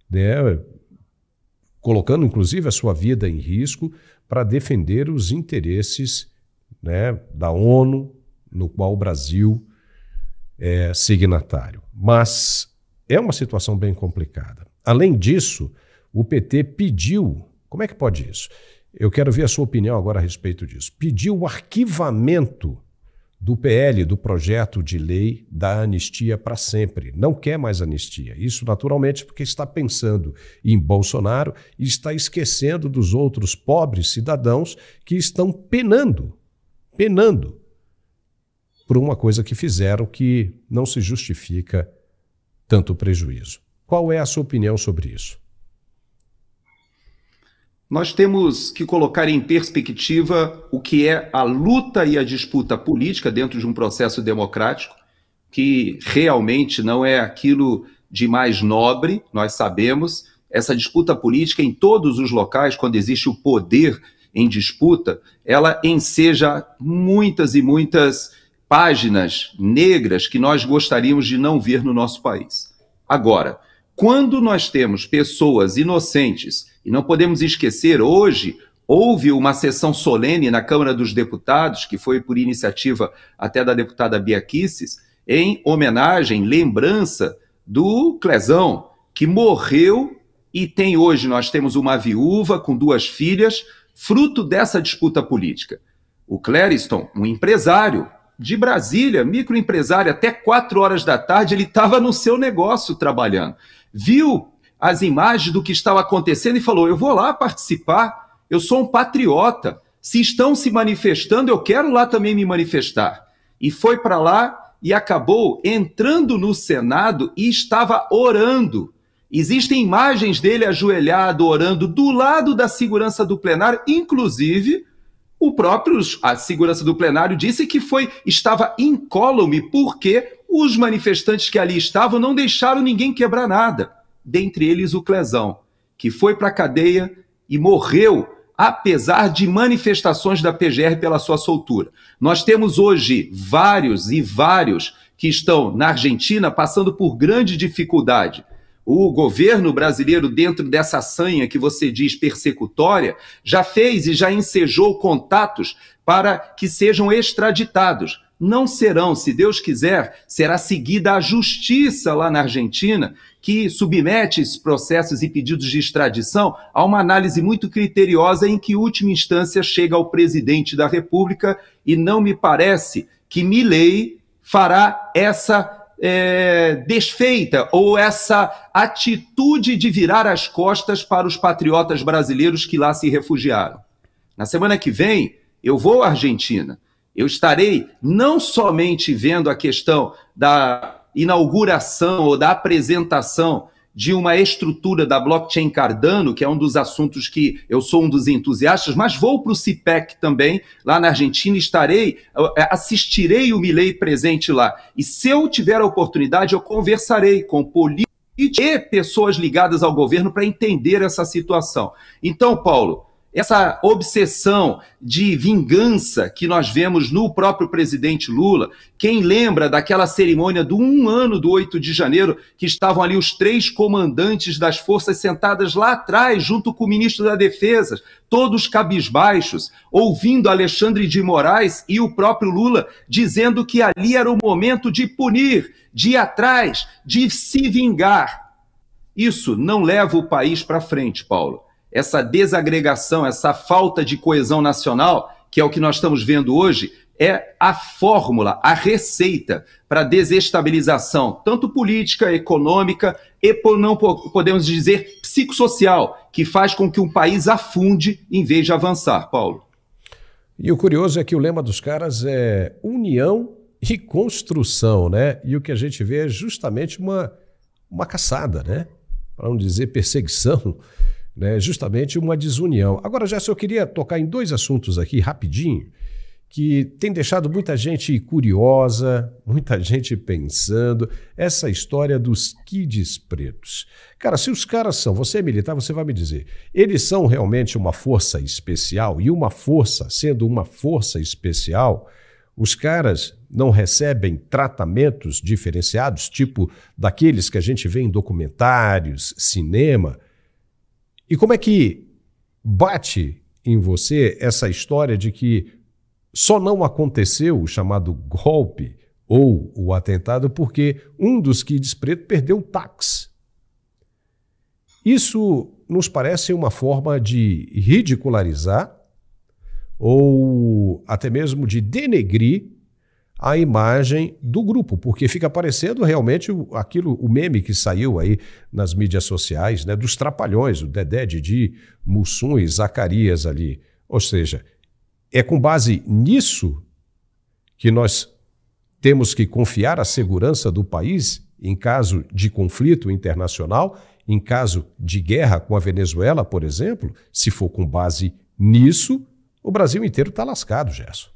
né? Colocando, inclusive, a sua vida em risco para defender os interesses, né, da ONU, no qual o Brasil é signatário. Mas é uma situação bem complicada. Além disso, o PT pediu... Como é que pode isso? Eu quero ver a sua opinião agora a respeito disso. Pediu o arquivamento do PL, do projeto de lei da anistia para sempre. Não quer mais anistia. Isso, naturalmente, porque está pensando em Bolsonaro e está esquecendo dos outros pobres cidadãos que estão penando por uma coisa que fizeram que não se justifica tanto prejuízo. Qual é a sua opinião sobre isso? Nós temos que colocar em perspectiva o que é a luta e a disputa política dentro de um processo democrático, que realmente não é aquilo de mais nobre, nós sabemos. Essa disputa política em todos os locais, quando existe o poder em disputa, ela enseja muitas e muitas páginas negras que nós gostaríamos de não ver no nosso país. Agora, quando nós temos pessoas inocentes, e não podemos esquecer, hoje houve uma sessão solene na Câmara dos Deputados, que foi por iniciativa até da deputada Bia Kicis, em homenagem, lembrança do Clezão, que morreu e tem hoje, nós temos uma viúva com 2 filhas, fruto dessa disputa política. O Clériston, um empresário de Brasília, microempresário, até 4 horas da tarde, ele estava no seu negócio trabalhando. Viu as imagens do que estava acontecendo e falou, eu vou lá participar, eu sou um patriota, se estão se manifestando, eu quero lá também me manifestar. E foi para lá e acabou entrando no Senado e estava orando. Existem imagens dele ajoelhado, orando, do lado da segurança do plenário, inclusive a segurança do plenário disse que estava incólume porque os manifestantes que ali estavam não deixaram ninguém quebrar nada. Dentre eles o Clezão, que foi para a cadeia e morreu, apesar de manifestações da PGR pela sua soltura. Nós temos hoje vários que estão na Argentina passando por grande dificuldade. O governo brasileiro, dentro dessa sanha que você diz persecutória, já fez e já ensejou contatos para que sejam extraditados. Não serão, se Deus quiser, será seguida a justiça lá na Argentina, que submete esses processos e pedidos de extradição a uma análise muito criteriosa em que, em última instância, chega ao presidente da República e não me parece que Milei fará essa desfeita ou essa atitude de virar as costas para os patriotas brasileiros que lá se refugiaram. Na semana que vem, eu vou à Argentina. Eu estarei não somente vendo a questão da inauguração ou da apresentação de uma estrutura da blockchain Cardano, que é um dos assuntos que eu sou um dos entusiastas, mas vou para o CPEC também, lá na Argentina, assistirei o Milei presente lá. E se eu tiver a oportunidade, eu conversarei com políticos e pessoas ligadas ao governo para entender essa situação. Então, Paulo, essa obsessão de vingança que nós vemos no próprio presidente Lula, quem lembra daquela cerimônia do 1 ano do 8 de janeiro, que estavam ali os 3 comandantes das forças sentadas lá atrás, junto com o ministro da Defesa, todos cabisbaixos, ouvindo Alexandre de Moraes e o próprio Lula dizendo que ali era o momento de punir, de ir atrás, de se vingar. Isso não leva o país para frente, Paulo. Essa desagregação, essa falta de coesão nacional, que é o que nós estamos vendo hoje, é a fórmula, a receita para desestabilização, tanto política, econômica e, não podemos dizer, psicossocial, que faz com que um país afunde em vez de avançar, Paulo. E o curioso é que o lema dos caras é união e construção, né? E o que a gente vê é justamente uma caçada, né? Para não dizer perseguição, né? Justamente uma desunião. Agora, Gerson, eu queria tocar em 2 assuntos aqui rapidinho, que tem deixado muita gente curiosa, muita gente pensando, essa história dos kids pretos. Cara, se os caras são, você é militar, você vai me dizer, eles são realmente uma força especial, e uma força, sendo uma força especial, os caras não recebem tratamentos diferenciados, tipo daqueles que a gente vê em documentários, cinema? E como é que bate em você essa história de que só não aconteceu o chamado golpe ou o atentado porque um dos kids pretos perdeu o táxi? Isso nos parece uma forma de ridicularizar ou até mesmo de denegrir a imagem do grupo, porque fica parecendo realmente o meme que saiu aí nas mídias sociais, né, dos trapalhões, o Dedé, Didi, Mussum e Zacarias ali. Ou seja, é com base nisso que nós temos que confiar a segurança do país em caso de conflito internacional, em caso de guerra com a Venezuela, por exemplo. Se for com base nisso, o Brasil inteiro está lascado, Gerson.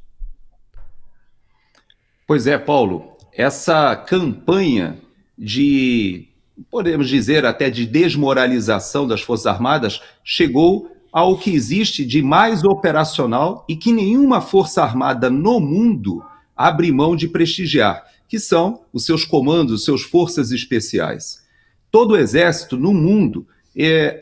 Pois é, Paulo, essa campanha de, podemos dizer até de desmoralização das Forças Armadas chegou ao que existe de mais operacional e que nenhuma Força Armada no mundo abre mão de prestigiar, que são os seus comandos, os seus forças especiais. Todo exército no mundo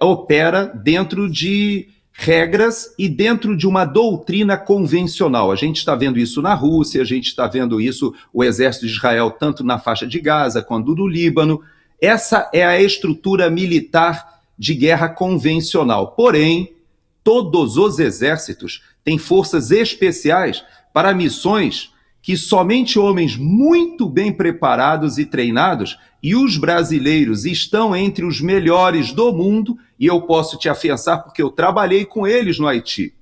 opera dentro de regras e dentro de uma doutrina convencional. A gente está vendo isso na Rússia, a gente está vendo isso, o exército de Israel, tanto na faixa de Gaza quanto no Líbano. Essa é a estrutura militar de guerra convencional. Porém, todos os exércitos têm forças especiais para missões que somente homens muito bem preparados e treinados, e os brasileiros estão entre os melhores do mundo, e eu posso te afiançar porque eu trabalhei com eles no Haiti.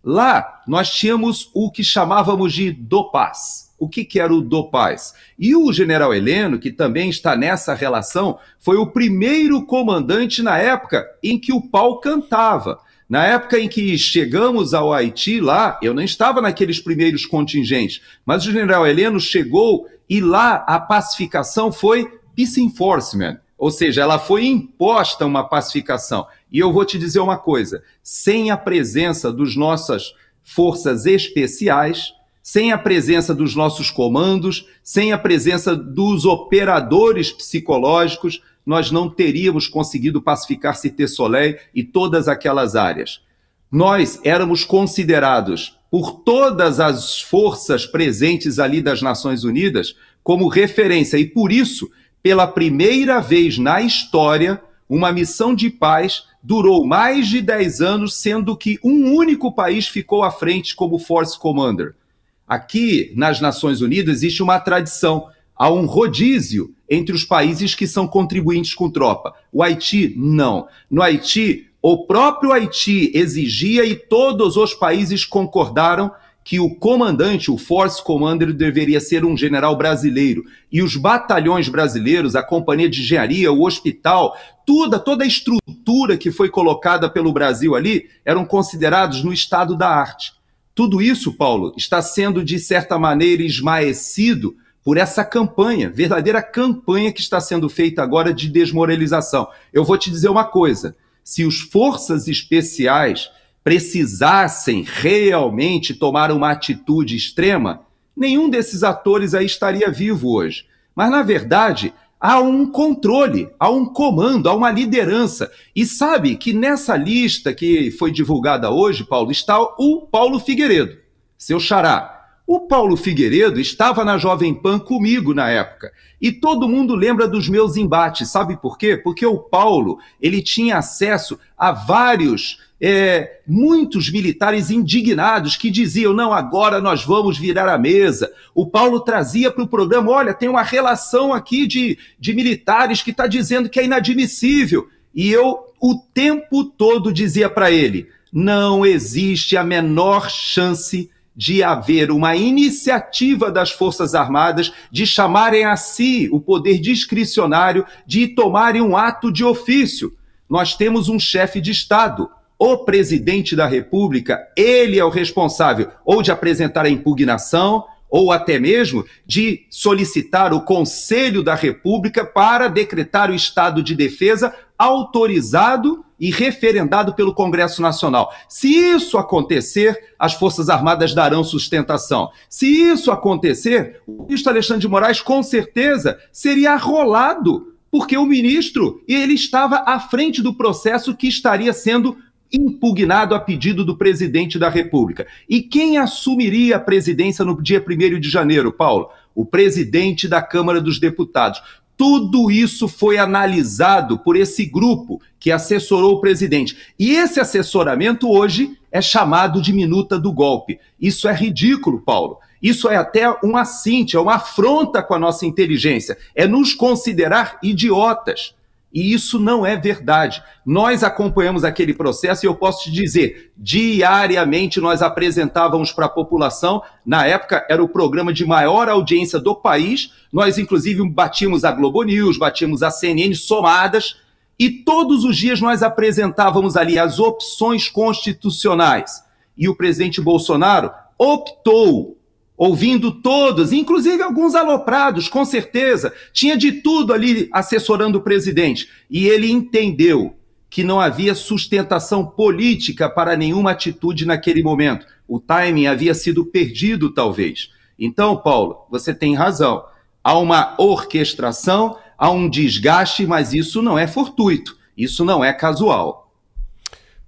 Lá nós tínhamos o que chamávamos de DOPAS. O que era o DOPAS? E o general Heleno, que também está nessa relação, foi o primeiro comandante na época em que o pau cantava. Na época em que chegamos ao Haiti, lá, eu não estava naqueles primeiros contingentes, mas o general Heleno chegou e lá a pacificação foi peace enforcement, ou seja, ela foi imposta uma pacificação. E eu vou te dizer uma coisa, sem a presença das nossas forças especiais, sem a presença dos nossos comandos, sem a presença dos operadores psicológicos, nós não teríamos conseguido pacificar Cité Soleil e todas aquelas áreas. Nós éramos considerados por todas as forças presentes ali das Nações Unidas como referência, e por isso, pela primeira vez na história, uma missão de paz durou mais de 10 anos, sendo que um único país ficou à frente como Force Commander. Aqui, nas Nações Unidas, existe uma tradição, há um rodízio entre os países que são contribuintes com tropa. O Haiti, não. No Haiti, o próprio Haiti exigia e todos os países concordaram que o comandante, o Force Commander, deveria ser um general brasileiro. E os batalhões brasileiros, a companhia de engenharia, o hospital, toda a estrutura que foi colocada pelo Brasil ali, eram considerados no estado da arte. Tudo isso, Paulo, está sendo, de certa maneira, esmaecido por essa campanha, verdadeira campanha que está sendo feita agora de desmoralização. Eu vou te dizer uma coisa, se os forças especiais precisassem realmente tomar uma atitude extrema, nenhum desses atores aí estaria vivo hoje. Mas, na verdade, há um controle, há um comando, há uma liderança. E sabe que nessa lista que foi divulgada hoje, Paulo, está o Paulo Figueiredo, seu xará. O Paulo Figueiredo estava na Jovem Pan comigo na época. E todo mundo lembra dos meus embates. Sabe por quê? Porque o Paulo, ele tinha acesso a muitos militares indignados que diziam, não, agora nós vamos virar a mesa. O Paulo trazia para o programa, olha, tem uma relação aqui de militares que está dizendo que é inadmissível. E eu, o tempo todo, dizia para ele, não existe a menor chance de haver uma iniciativa das Forças Armadas de chamarem a si o poder discricionário de tomarem um ato de ofício. Nós temos um chefe de Estado, o presidente da República, ele é o responsável ou de apresentar a impugnação, ou até mesmo de solicitar o Conselho da República para decretar o estado de defesa autorizado e referendado pelo Congresso Nacional. Se isso acontecer, as Forças Armadas darão sustentação. Se isso acontecer, o ministro Alexandre de Moraes, com certeza, seria arrolado, porque o ministro ele estava à frente do processo que estaria sendo impugnado a pedido do presidente da República. E quem assumiria a presidência no dia 1º de janeiro, Paulo? O presidente da Câmara dos Deputados. Tudo isso foi analisado por esse grupo que assessorou o presidente. E esse assessoramento hoje é chamado de minuta do golpe. Isso é ridículo, Paulo. Isso é até um assinte, é uma afronta com a nossa inteligência. É nos considerar idiotas. E isso não é verdade. Nós acompanhamos aquele processo e eu posso te dizer, diariamente nós apresentávamos para a população, na época era o programa de maior audiência do país, nós inclusive batíamos a Globo News, batíamos a CNN somadas, e todos os dias nós apresentávamos ali as opções constitucionais. E o presidente Bolsonaro optou, ouvindo todos, inclusive alguns aloprados, com certeza, tinha de tudo ali assessorando o presidente. E ele entendeu que não havia sustentação política para nenhuma atitude naquele momento. O timing havia sido perdido, talvez. Então, Paulo, você tem razão. Há uma orquestração, há um desgaste, mas isso não é fortuito, isso não é casual.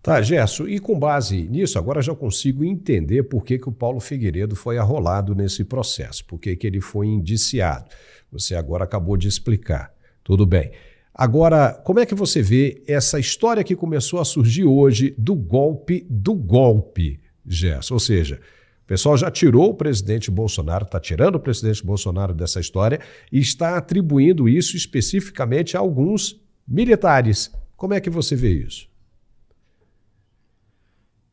Tá, Gerson, e com base nisso, agora já consigo entender por que o Paulo Figueiredo foi arrolado nesse processo, por que ele foi indiciado. Você agora acabou de explicar. Tudo bem. Agora, como é que você vê essa história que começou a surgir hoje do golpe, Gerson? Ou seja, o pessoal já tirou o presidente Bolsonaro, está tirando o presidente Bolsonaro dessa história e está atribuindo isso especificamente a alguns militares. Como é que você vê isso?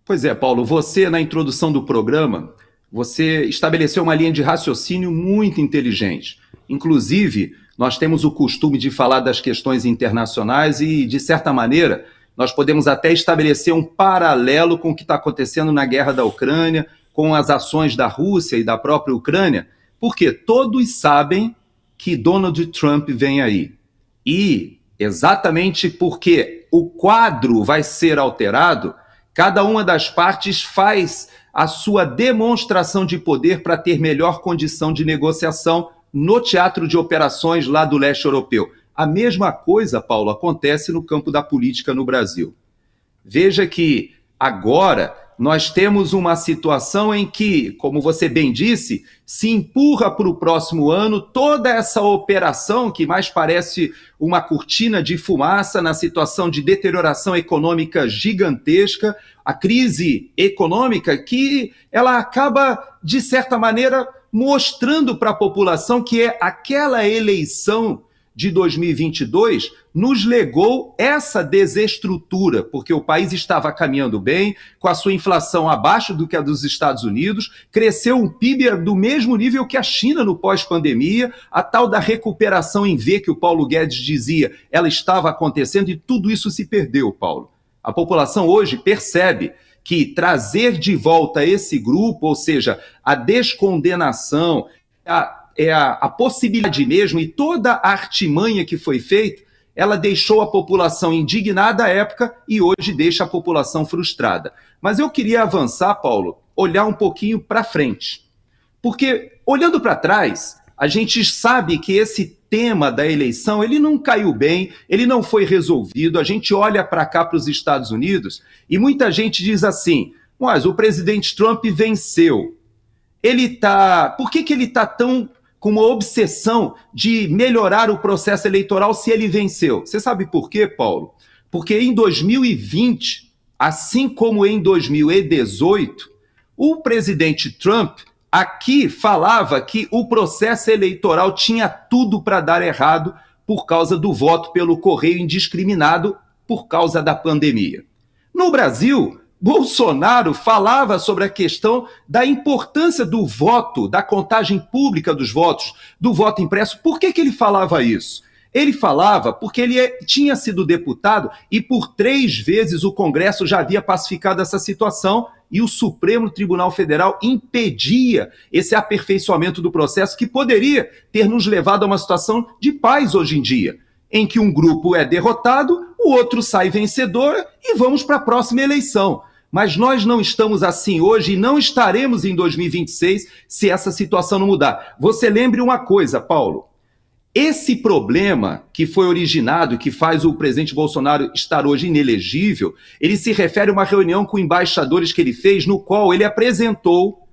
Pois é, Paulo, você na introdução do programa, você estabeleceu uma linha de raciocínio muito inteligente. Inclusive, nós temos o costume de falar das questões internacionais e, de certa maneira, nós podemos até estabelecer um paralelo com o que está acontecendo na guerra da Ucrânia, com as ações da Rússia e da própria Ucrânia, porque todos sabem que Donald Trump vem aí. E, exatamente porque o quadro vai ser alterado, cada uma das partes faz a sua demonstração de poder para ter melhor condição de negociação no teatro de operações lá do leste europeu. A mesma coisa, Paulo, acontece no campo da política no Brasil. Veja que agora nós temos uma situação em que, como você bem disse, se empurra para o próximo ano toda essa operação que mais parece uma cortina de fumaça na situação de deterioração econômica gigantesca, a crise econômica que ela acaba, de certa maneira, mostrando para a população que é aquela eleição de 2022 nos legou essa desestrutura, porque o país estava caminhando bem, com a sua inflação abaixo do que a dos Estados Unidos, cresceu um PIB do mesmo nível que a China no pós-pandemia, a tal da recuperação em V que o Paulo Guedes dizia, ela estava acontecendo e tudo isso se perdeu, Paulo. A população hoje percebe que trazer de volta esse grupo, ou seja, a descondenação, a possibilidade mesmo e toda a artimanha que foi feita, ela deixou a população indignada à época e hoje deixa a população frustrada. Mas eu queria avançar, Paulo, olhar um pouquinho para frente. Porque, olhando para trás, a gente sabe que esse tema da eleição, ele não caiu bem, ele não foi resolvido. A gente olha para cá, para os Estados Unidos, e muita gente diz assim, mas o presidente Trump venceu. Por que ele está tão com uma obsessão de melhorar o processo eleitoral se ele venceu? Você sabe por quê, Paulo? Porque em 2020, assim como em 2018, o presidente Trump aqui falava que o processo eleitoral tinha tudo para dar errado por causa do voto pelo correio indiscriminado por causa da pandemia. No Brasil, Bolsonaro falava sobre a questão da importância do voto, da contagem pública dos votos, do voto impresso. Por que ele falava isso? Ele falava porque ele tinha sido deputado e por 3 vezes o Congresso já havia pacificado essa situação e o Supremo Tribunal Federal impedia esse aperfeiçoamento do processo que poderia ter nos levado a uma situação de paz hoje em dia, em que um grupo é derrotado, o outro sai vencedor e vamos para a próxima eleição. Mas nós não estamos assim hoje e não estaremos em 2026 se essa situação não mudar. Você lembre uma coisa, Paulo. Esse problema que foi originado, que faz o presidente Bolsonaro estar hoje inelegível, ele se refere a uma reunião com embaixadores que ele fez, no qual ele apresentou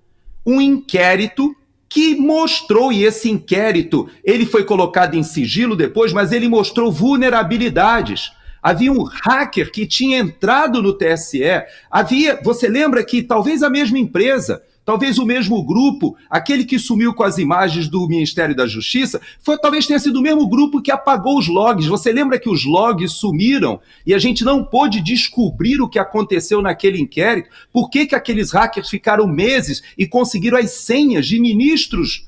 um inquérito que mostrou, e esse inquérito, ele foi colocado em sigilo depois, mas ele mostrou vulnerabilidades. Havia um hacker que tinha entrado no TSE, você lembra que talvez a mesma empresa, talvez o mesmo grupo, aquele que sumiu com as imagens do Ministério da Justiça, talvez tenha sido o mesmo grupo que apagou os logs. Você lembra que os logs sumiram e a gente não pôde descobrir o que aconteceu naquele inquérito? Por que aqueles hackers ficaram meses e conseguiram as senhas de ministros?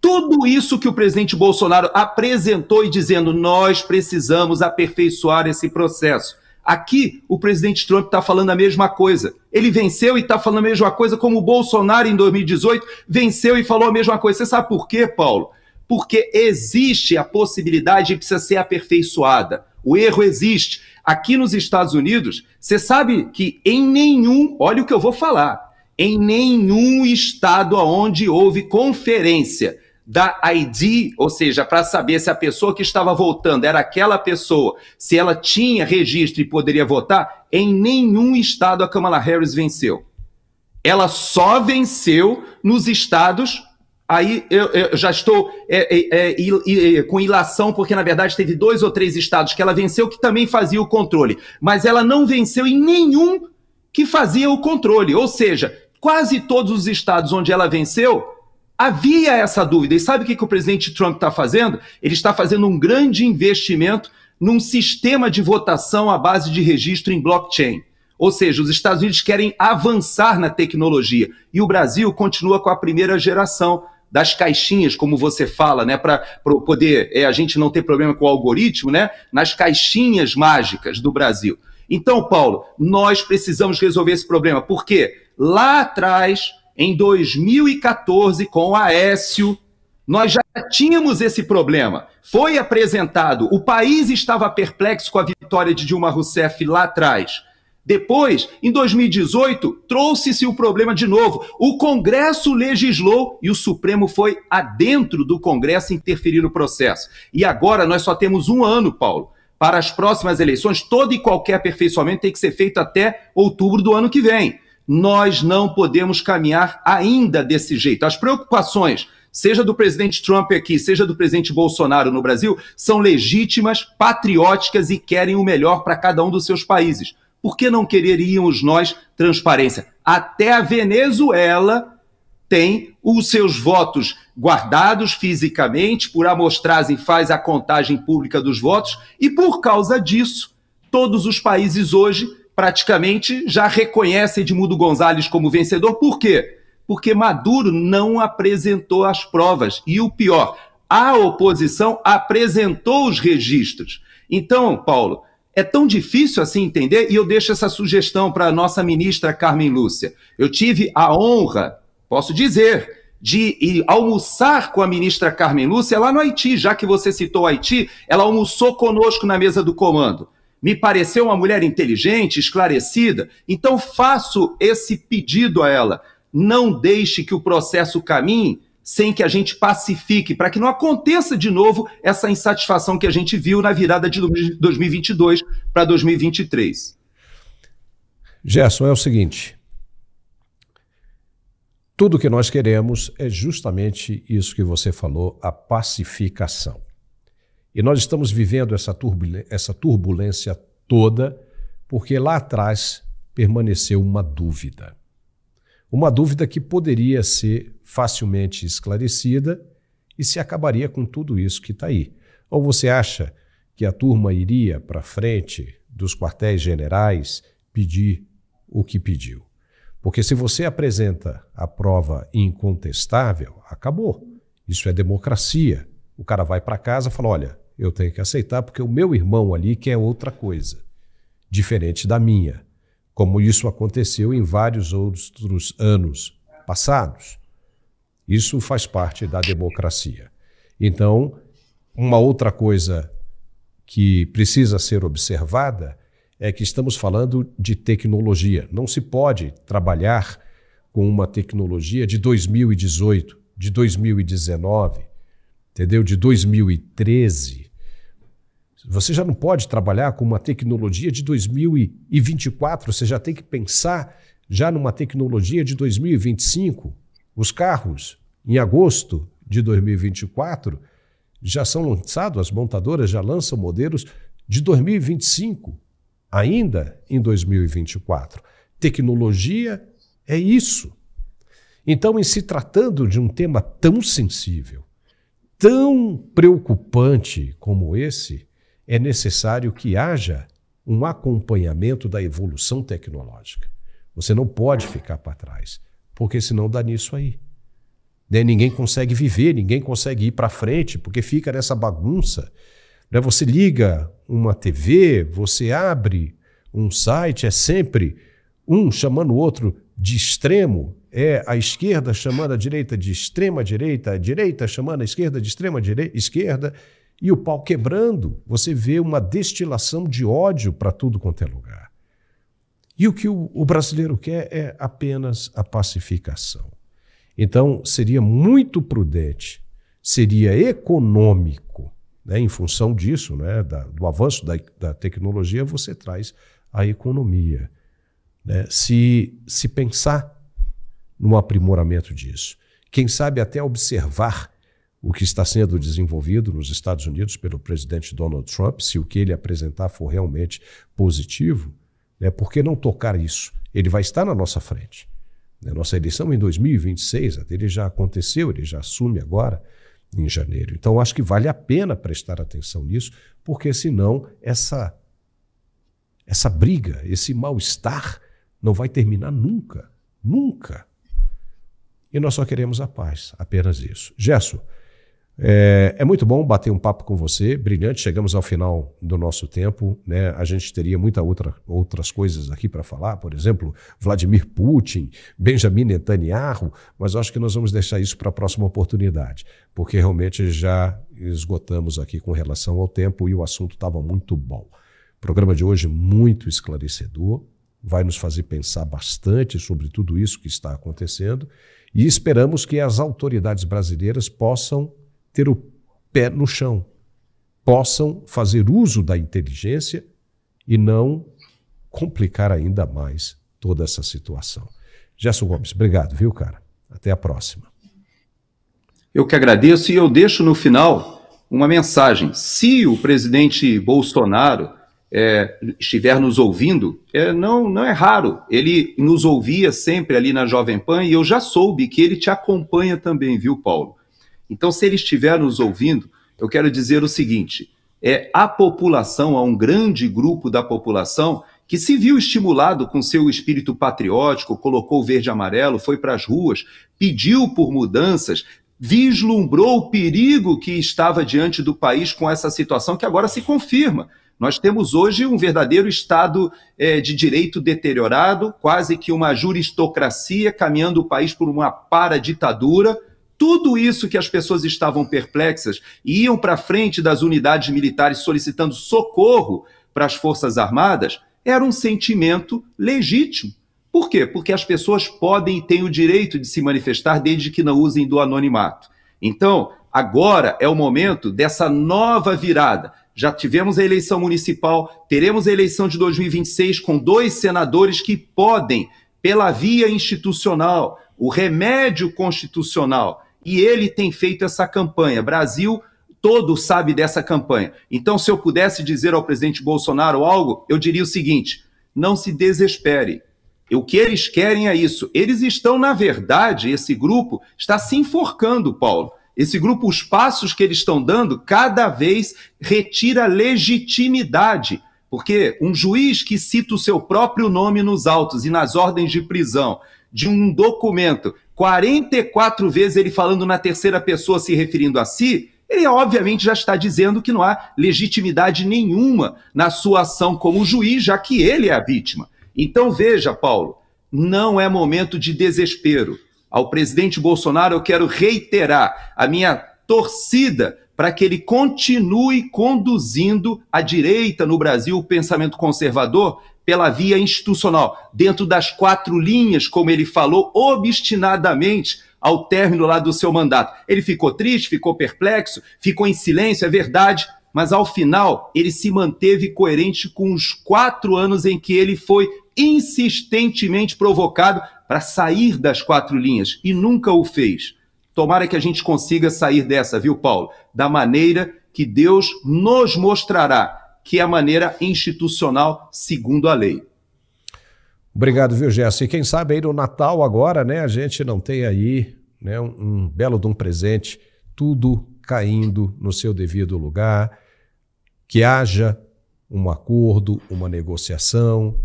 Tudo isso que o presidente Bolsonaro apresentou e dizendo, nós precisamos aperfeiçoar esse processo. Aqui, o presidente Trump está falando a mesma coisa. Ele venceu e está falando a mesma coisa, como o Bolsonaro, em 2018, venceu e falou a mesma coisa. Você sabe por quê, Paulo? Porque existe a possibilidade de precisar ser aperfeiçoada. O erro existe. Aqui nos Estados Unidos, você sabe que olha o que eu vou falar, em nenhum estado onde houve conferência da ID, ou seja, para saber se a pessoa que estava votando era aquela pessoa, se ela tinha registro e poderia votar, em nenhum estado a Kamala Harris venceu. Ela só venceu nos estados, aí eu já estou com ilação, porque na verdade teve 2 ou 3 estados que ela venceu que também fazia o controle, mas ela não venceu em nenhum que fazia o controle, ou seja, quase todos os estados onde ela venceu, havia essa dúvida. E sabe o que o presidente Trump está fazendo? Ele está fazendo um grande investimento num sistema de votação à base de registro em blockchain. Ou seja, os Estados Unidos querem avançar na tecnologia. E o Brasil continua com a primeira geração das caixinhas, como você fala, né, para poder a gente não ter problema com o algoritmo, né, nas caixinhas mágicas do Brasil. Então, Paulo, nós precisamos resolver esse problema. Por quê? Lá atrás, em 2014, com o Aécio, nós já tínhamos esse problema. Foi apresentado, o país estava perplexo com a vitória de Dilma Rousseff lá atrás. Depois, em 2018, trouxe-se o problema de novo. O Congresso legislou e o Supremo foi adentro do Congresso interferir no processo. E agora nós só temos 1 ano, Paulo. Para as próximas eleições, todo e qualquer aperfeiçoamento tem que ser feito até outubro do ano que vem. Nós não podemos caminhar ainda desse jeito. As preocupações, seja do presidente Trump aqui, seja do presidente Bolsonaro no Brasil, são legítimas, patrióticas e querem o melhor para cada um dos seus países. Por que não quereríamos nós transparência? Até a Venezuela tem os seus votos guardados fisicamente, por amostragem faz a contagem pública dos votos, e por causa disso, todos os países hoje praticamente já reconhece Edmundo Gonzalez como vencedor. Por quê? Porque Maduro não apresentou as provas. E o pior, a oposição apresentou os registros. Então, Paulo, é tão difícil assim entender, e eu deixo essa sugestão para a nossa ministra Carmen Lúcia. Eu tive a honra, posso dizer, de ir almoçar com a ministra Carmen Lúcia lá no Haiti. Já que você citou o Haiti, ela almoçou conosco na mesa do comando. Me pareceu uma mulher inteligente, esclarecida, então faço esse pedido a ela. Não deixe que o processo caminhe sem que a gente pacifique, para que não aconteça de novo essa insatisfação que a gente viu na virada de 2022 para 2023. Gerson, é o seguinte, tudo que nós queremos é justamente isso que você falou, a pacificação. E nós estamos vivendo essa turbulência toda porque lá atrás permaneceu uma dúvida. Uma dúvida que poderia ser facilmente esclarecida e se acabaria com tudo isso que está aí. Ou você acha que a turma iria para frente dos quartéis generais pedir o que pediu? Porque se você apresenta a prova incontestável, acabou. Isso é democracia. O cara vai para casa e fala, olha, eu tenho que aceitar, porque o meu irmão ali quer outra coisa, diferente da minha, como isso aconteceu em vários outros anos passados. Isso faz parte da democracia. Então, uma outra coisa que precisa ser observada é que estamos falando de tecnologia. Não se pode trabalhar com uma tecnologia de 2018, de 2019, entendeu? De 2013. Você já não pode trabalhar com uma tecnologia de 2024, você já tem que pensar já numa tecnologia de 2025. Os carros, em agosto de 2024, já são lançados, as montadoras já lançam modelos de 2025, ainda em 2024. Tecnologia é isso. Então, em se tratando de um tema tão sensível, tão preocupante como esse, é necessário que haja um acompanhamento da evolução tecnológica. Você não pode ficar para trás, porque senão dá nisso aí. Ninguém consegue viver, ninguém consegue ir para frente, porque fica nessa bagunça. Você liga uma TV, você abre um site, é sempre um chamando o outro de extremo, é a esquerda chamando a direita de extrema-direita, a direita chamando a esquerda de extrema-esquerda, e o pau quebrando. Você vê uma destilação de ódio para tudo quanto é lugar. E o que o brasileiro quer é apenas a pacificação. Então, seria muito prudente, seria econômico, em função disso, do avanço da tecnologia, você traz a economia. Se pensar no aprimoramento disso, quem sabe até observar o que está sendo desenvolvido nos Estados Unidos pelo presidente Donald Trump, se o que ele apresentar for realmente positivo, por que não tocar isso? Ele vai estar na nossa frente. A nossa eleição em 2026, a dele já aconteceu, ele já assume agora em janeiro. Então, acho que vale a pena prestar atenção nisso, porque senão essa briga, esse mal-estar não vai terminar nunca, nunca. E nós só queremos a paz, apenas isso. Gerson, é muito bom bater um papo com você, brilhante, chegamos ao final do nosso tempo, A gente teria outras coisas aqui para falar, por exemplo, Vladimir Putin, Benjamin Netanyahu, mas acho que nós vamos deixar isso para a próxima oportunidade, porque realmente já esgotamos aqui com relação ao tempo e o assunto estava muito bom. O programa de hoje muito esclarecedor, vai nos fazer pensar bastante sobre tudo isso que está acontecendo e esperamos que as autoridades brasileiras possam ter o pé no chão, possam fazer uso da inteligência e não complicar ainda mais toda essa situação. Gerson Gomes, obrigado, viu, cara? Até a próxima. Eu que agradeço e eu deixo no final uma mensagem. Se o presidente Bolsonaro estiver nos ouvindo, não é raro, ele nos ouvia sempre ali na Jovem Pan e eu já soube que ele te acompanha também, viu, Paulo? Então, se ele estiver nos ouvindo, eu quero dizer o seguinte, a população, há um grande grupo da população que se viu estimulado com seu espírito patriótico, colocou o verde e amarelo, foi para as ruas, pediu por mudanças, vislumbrou o perigo que estava diante do país com essa situação que agora se confirma. Nós temos hoje um verdadeiro Estado de direito deteriorado, quase que uma juristocracia caminhando o país por uma paraditadura. Tudo isso que as pessoas estavam perplexas e iam para frente das unidades militares solicitando socorro para as Forças Armadas, era um sentimento legítimo. Por quê? Porque as pessoas podem e têm o direito de se manifestar desde que não usem do anonimato. Então, agora é o momento dessa nova virada. Já tivemos a eleição municipal, teremos a eleição de 2026 com 2 senadores que podem, pela via institucional, o remédio constitucional, e ele tem feito essa campanha. Brasil todo sabe dessa campanha. Então, se eu pudesse dizer ao presidente Bolsonaro algo, eu diria o seguinte, não se desespere. O que eles querem é isso. Eles estão, na verdade, esse grupo está se enforcando, Paulo. Esse grupo, os passos que eles estão dando, cada vez retira legitimidade. Porque um juiz que cita o seu próprio nome nos autos e nas ordens de prisão de um documento, 44 vezes ele falando na terceira pessoa se referindo a si, ele obviamente já está dizendo que não há legitimidade nenhuma na sua ação como juiz, já que ele é a vítima. Então veja, Paulo, não é momento de desespero. Ao presidente Bolsonaro eu quero reiterar a minha torcida para que ele continue conduzindo a direita no Brasil, o pensamento conservador, pela via institucional, dentro das 4 linhas, como ele falou obstinadamente ao término lá do seu mandato. Ele ficou triste, ficou perplexo, ficou em silêncio, é verdade, mas ao final ele se manteve coerente com os 4 anos em que ele foi insistentemente provocado para sair das 4 linhas e nunca o fez. Tomara que a gente consiga sair dessa, viu, Paulo? Da maneira que Deus nos mostrará, que é a maneira institucional segundo a lei. Obrigado, viu, Gerson? E quem sabe aí no Natal agora, né, a gente não tem aí, né, um belo de um presente, tudo caindo no seu devido lugar, que haja um acordo, uma negociação,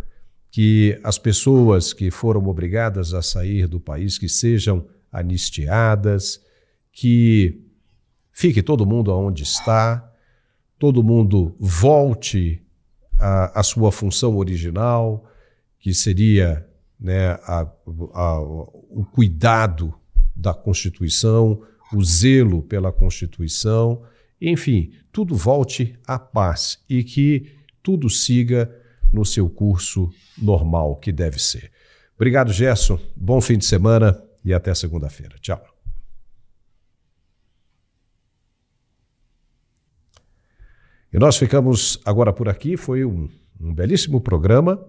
que as pessoas que foram obrigadas a sair do país, que sejam anistiadas, que fique todo mundo aonde está, todo mundo volte à sua função original, que seria, né, o cuidado da Constituição, o zelo pela Constituição, enfim, tudo volte à paz e que tudo siga no seu curso normal, que deve ser. Obrigado, Gerson. Bom fim de semana e até segunda-feira. Tchau. E nós ficamos agora por aqui. Foi um belíssimo programa.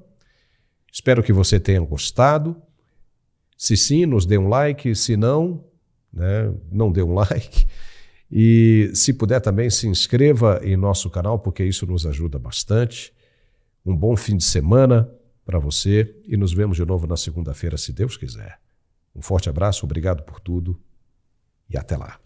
Espero que você tenha gostado. Se sim, nos dê um like. Se não, né, não dê um like. E se puder também, se inscreva em nosso canal, porque isso nos ajuda bastante. Um bom fim de semana para você e nos vemos de novo na segunda-feira, se Deus quiser. Um forte abraço, obrigado por tudo e até lá.